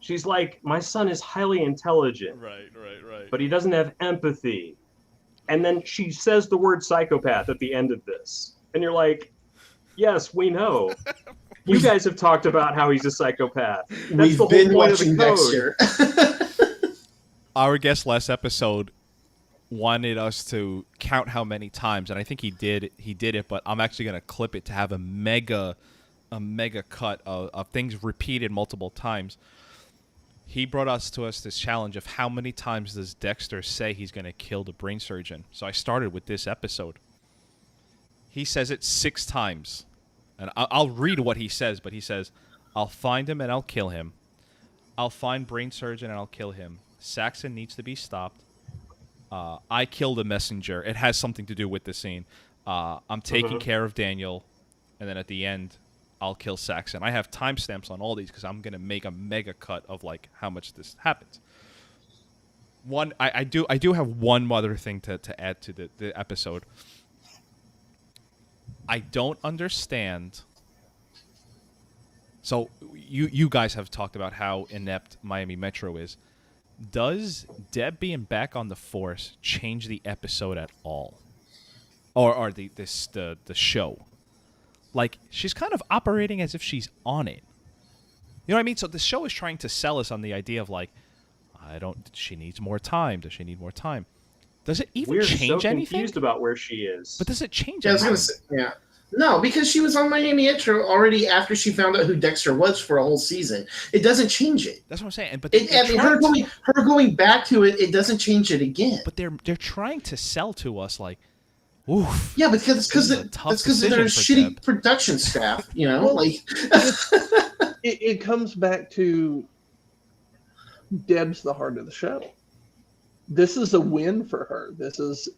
She's like, my son is highly intelligent, Right. but he doesn't have empathy. And then she says the word psychopath at the end of this. And you're like, yes, we know. You guys have talked about how he's a psychopath. That's We've the whole been point of the watching code. Dexter. Our guest last episode wanted us to count how many times, and I think he did it, but I'm actually going to clip it to have a mega cut of things repeated multiple times. He brought us this challenge of how many times does Dexter say he's going to kill the brain surgeon. So I started with this episode. He says it 6 times. And I'll read what he says, but he says, I'll find him and I'll kill him. I'll find brain surgeon and I'll kill him. Saxon needs to be stopped. I killed the messenger. It has something to do with the scene. I'm taking care of Daniel. And then at the end, I'll kill Saxon. I have timestamps on all these because I'm going to make a mega cut of like how much this happens. I do have one other thing to add to the episode. I don't understand. So you guys have talked about how inept Miami Metro is. Does Deb being back on the force change the episode at all, or the show? Like, she's kind of operating as if she's on it. You know what I mean? So the show is trying to sell us on the idea of like, she needs more time. Does she need more time? Does it even change so anything? Confused about where she is. But does it change Yeah, I was anything? gonna say, yeah. No, because she was on Miami Metro already after she found out who Dexter was for a whole season. It doesn't change it. That's what I'm saying. But Her going back to it, it doesn't change it again. But they're trying to sell to us like, oof. Yeah, because This is a tough that's because decision they're for shitty Deb. production staff. You know, Well, like It comes back to Deb's the heart of the show. This is a win for her. This is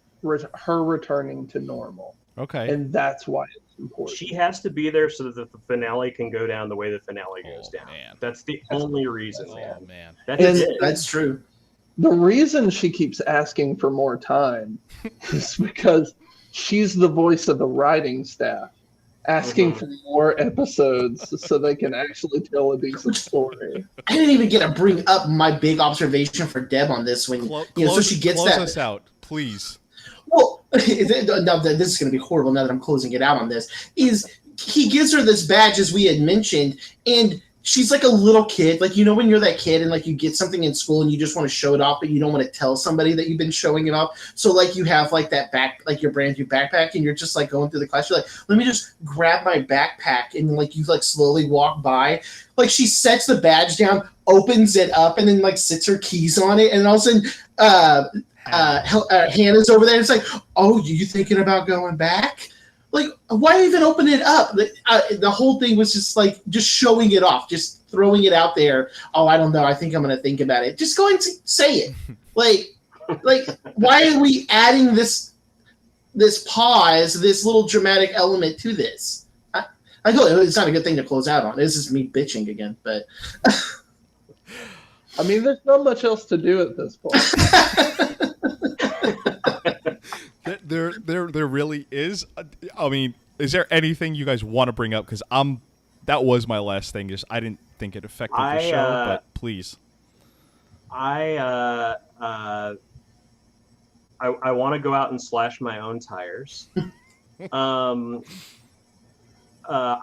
her returning to normal. Okay. And that's why it's important. She has to be there so that the finale can go down the way the finale goes down. Man. That's the only reason, Oh, man. man. That's And- it. that's true. The reason she keeps asking for more time is because she's the voice of the writing staff, asking for more episodes so they can actually tell a decent story. I didn't even get to bring up my big observation for Deb on this when so she gets close that. us out, please. Well, now that this is going to be horrible now that I'm closing it out on this, is he gives her this badge, as we had mentioned, and she's like a little kid. Like, you know when you're that kid and like you get something in school and you just want to show it off, but you don't want to tell somebody that you've been showing it off. So like you have like that like your brand new backpack and you're just like going through the class. You're like, let me just grab my backpack, and like you like slowly walk by. Like she sets the badge down, opens it up, and then like sits her keys on it, and all of a sudden Hannah's over there. And it's like, oh, you thinking about going back? Like, why even open it up? The whole thing was just like, just showing it off, just throwing it out there. Oh, I don't know. I think I'm going to think about it. Just go and say it. Like, why are we adding this pause, this little dramatic element to this? I know it's not a good thing to close out on. This is me bitching again, but I mean, there's not much else to do at this point. There really is. I mean, is there anything you guys want to bring up? Because that was my last thing. Just I didn't think it affected the show, but please. I want to go out and slash my own tires. I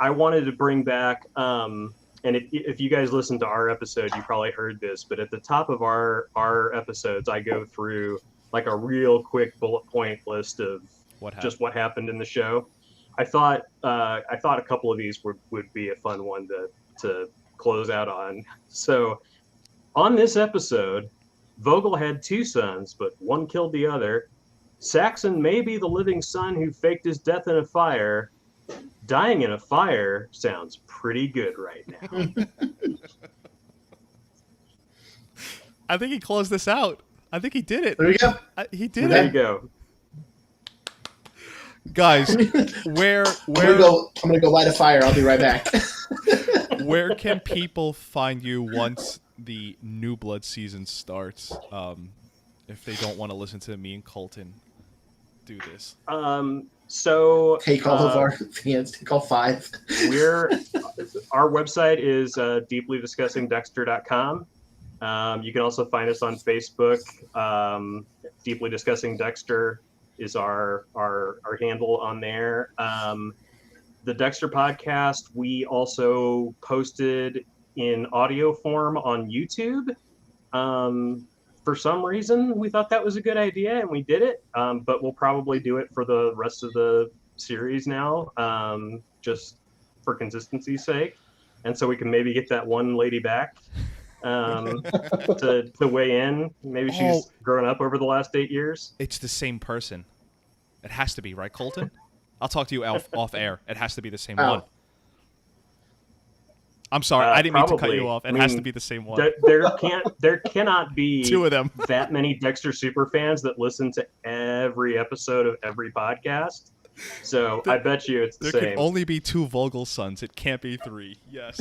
wanted to bring back, and if you guys listened to our episode, you probably heard this, but at the top of our episodes, I go through like a real quick bullet point list of just what happened in the show. I thought a couple of these would be a fun one to close out on. So On this episode, Vogel had 2 sons, but one killed the other. Saxon may be the living son who faked his death in a fire. Dying in a fire sounds pretty good right now. I think he closed this out. I think he did it. There we go. He did There it. you go. Guys, where I'm gonna go light a fire. I'll be right back. where can people find you once the New Blood season starts? If they don't want to listen to me and Colton do this. So Take all of our fans. Take all 5. Our website is deeplydiscussingdexter.com. You can also find us on Facebook. Deeply Discussing Dexter is our handle on there. The Dexter podcast, we also posted in audio form on YouTube. For some reason, we thought that was a good idea, and we did it. But we'll probably do it for the rest of the series now, just for consistency's sake. And so we can maybe get that one lady back to weigh in. Maybe she's grown up over the last 8 years. It's the same person. It has to be, right, Colton? I'll talk to you off air. It has to be the same one. I'm sorry, I didn't mean to cut you off. It has to be the same one. There cannot be 2 of them. that many Dexter superfans that listen to every episode of every podcast. So I bet you it's the There same. can only be 2 Vogel sons. It can't be 3. Yes.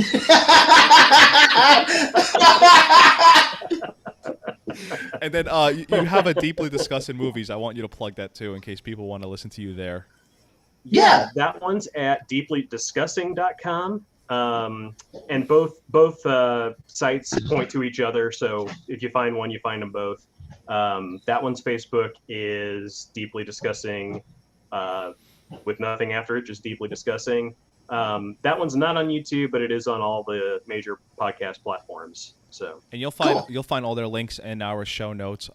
And then you have a Deeply Discussing Movies. I want you to plug that too, in case people want to listen to you there. Yeah. That one's at deeplydiscussing.com. And both sites point to each other. So if you find one, you find them both. That one's Facebook is Deeply Discussing, with nothing after it, just Deeply Discussing. That one's not on YouTube, but it is on all the major podcast platforms. So, and you'll find all their links in our show notes.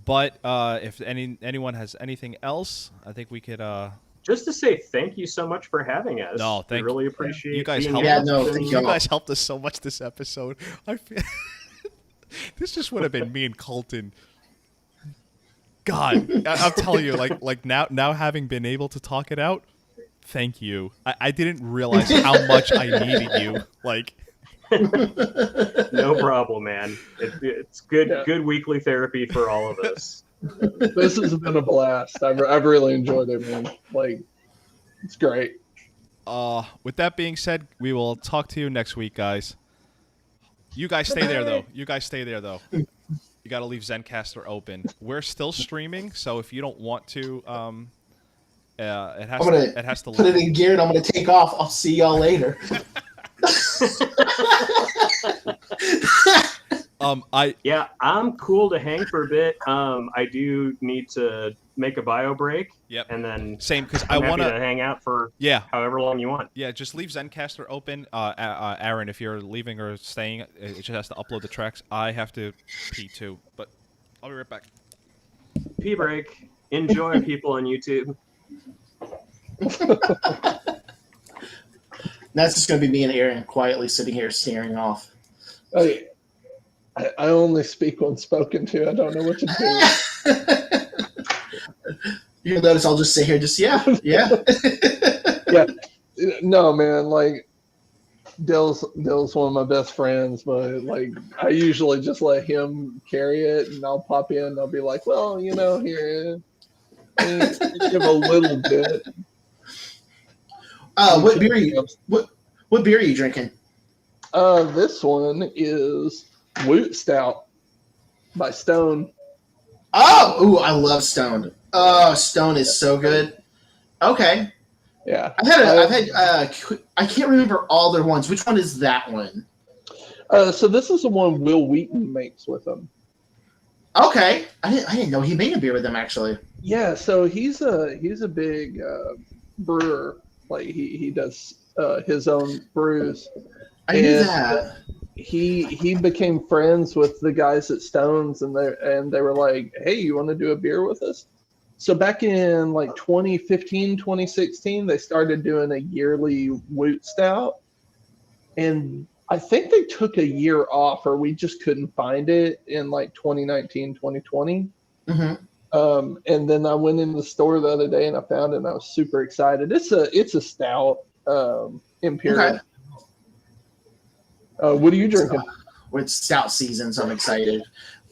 But if anyone has anything else, I think we could. Just to say thank you so much for having us. No, we really appreciate you guys. being Helped, here. you guys helped us so much this episode. I feel this just would have been me and Colton. God, I'm telling you, like now having been able to talk it out, thank you. I didn't realize how much I needed you. Like, no problem, man. It's good weekly therapy for all of us. This has been a blast. I've really enjoyed it, man. Like, it's great. With that being said, we will talk to you next week, guys. You guys stay there, though. You got to leave Zencastr open. We're still streaming, so if you don't want to, it has to put it in gear, and I'm gonna take off. I'll see y'all later. I'm cool to hang for a bit. I do need to make a bio break. Yep. And then same, because I want to hang out for however long you want. Yeah, just leave Zencastr open. Aaron, if you're leaving or staying, it just has to upload the tracks. I have to pee too, but I'll be right back. Pee break. Enjoy, people on YouTube. That's just going to be me and Aaron quietly sitting here staring off. I only speak when spoken to. I don't know what to do. You'll notice I'll just sit here, yeah. Yeah. No, man, like, Dill's one of my best friends, but, like, I usually just let him carry it, and I'll pop in, and I'll be like, well, here, give a little bit. What beer are you drinking? This one is Woot Stout by Stone. Oh, I love Stone. Oh, Stone is so good. Okay. Yeah. I can't remember all their ones. Which one is that one? So this is the one Will Wheaton makes with them. Okay. I didn't know he made a beer with them, actually. Yeah, so he's a big brewer. Like he does his own brews. I knew that. He became friends with the guys at Stones, and they were like, hey, you want to do a beer with us? So back in like 2015, 2016, they started doing a yearly Woot Stout. And I think they took a year off, or we just couldn't find it in like 2019, 2020. And then I went in the store the other day and I found it, and I was super excited. It's a stout, imperial. Okay. What are you drinking? With stout season, so I'm excited.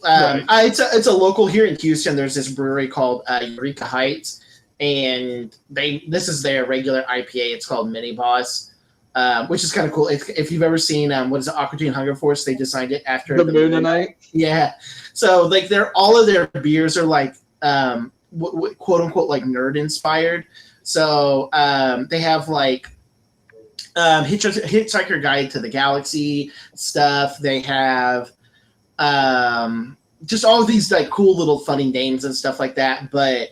Right. It's a local here in Houston. There's this brewery called Eureka Heights, and this is their regular IPA. It's called Mini Boss, which is kind of cool. If you've ever seen what is it, Aqua Teen Hunger Force, they designed it after The Moonanite. Yeah, so like all of their beers are like quote unquote like nerd inspired. So they have like Hitchhiker Guide to the Galaxy stuff. They have just all of these like cool little funny names and stuff like that. But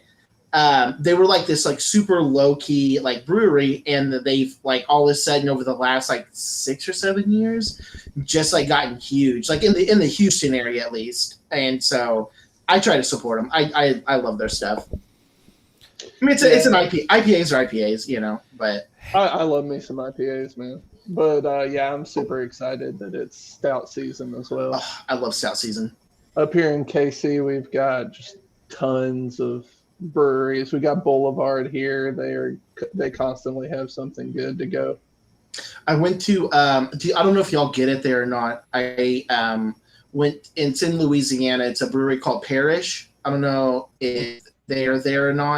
they were like this like super low key like brewery, and they've like all of a sudden over the last like 6 or 7 years just like gotten huge, like in the Houston area at least. And so I try to support them. I love their stuff. I mean, it's an IPA. IPAs are IPAs, you know, but I love me some IPAs, man. But yeah, I'm super excited that it's stout season as well. oh, I love stout season. Up here in KC, we've got just tons of breweries. We got Boulevard here. They constantly have something good to go. I went to I don't know if y'all get it there or not. I went. It's in Louisiana. It's a brewery called Parish. I don't know if they are there or not.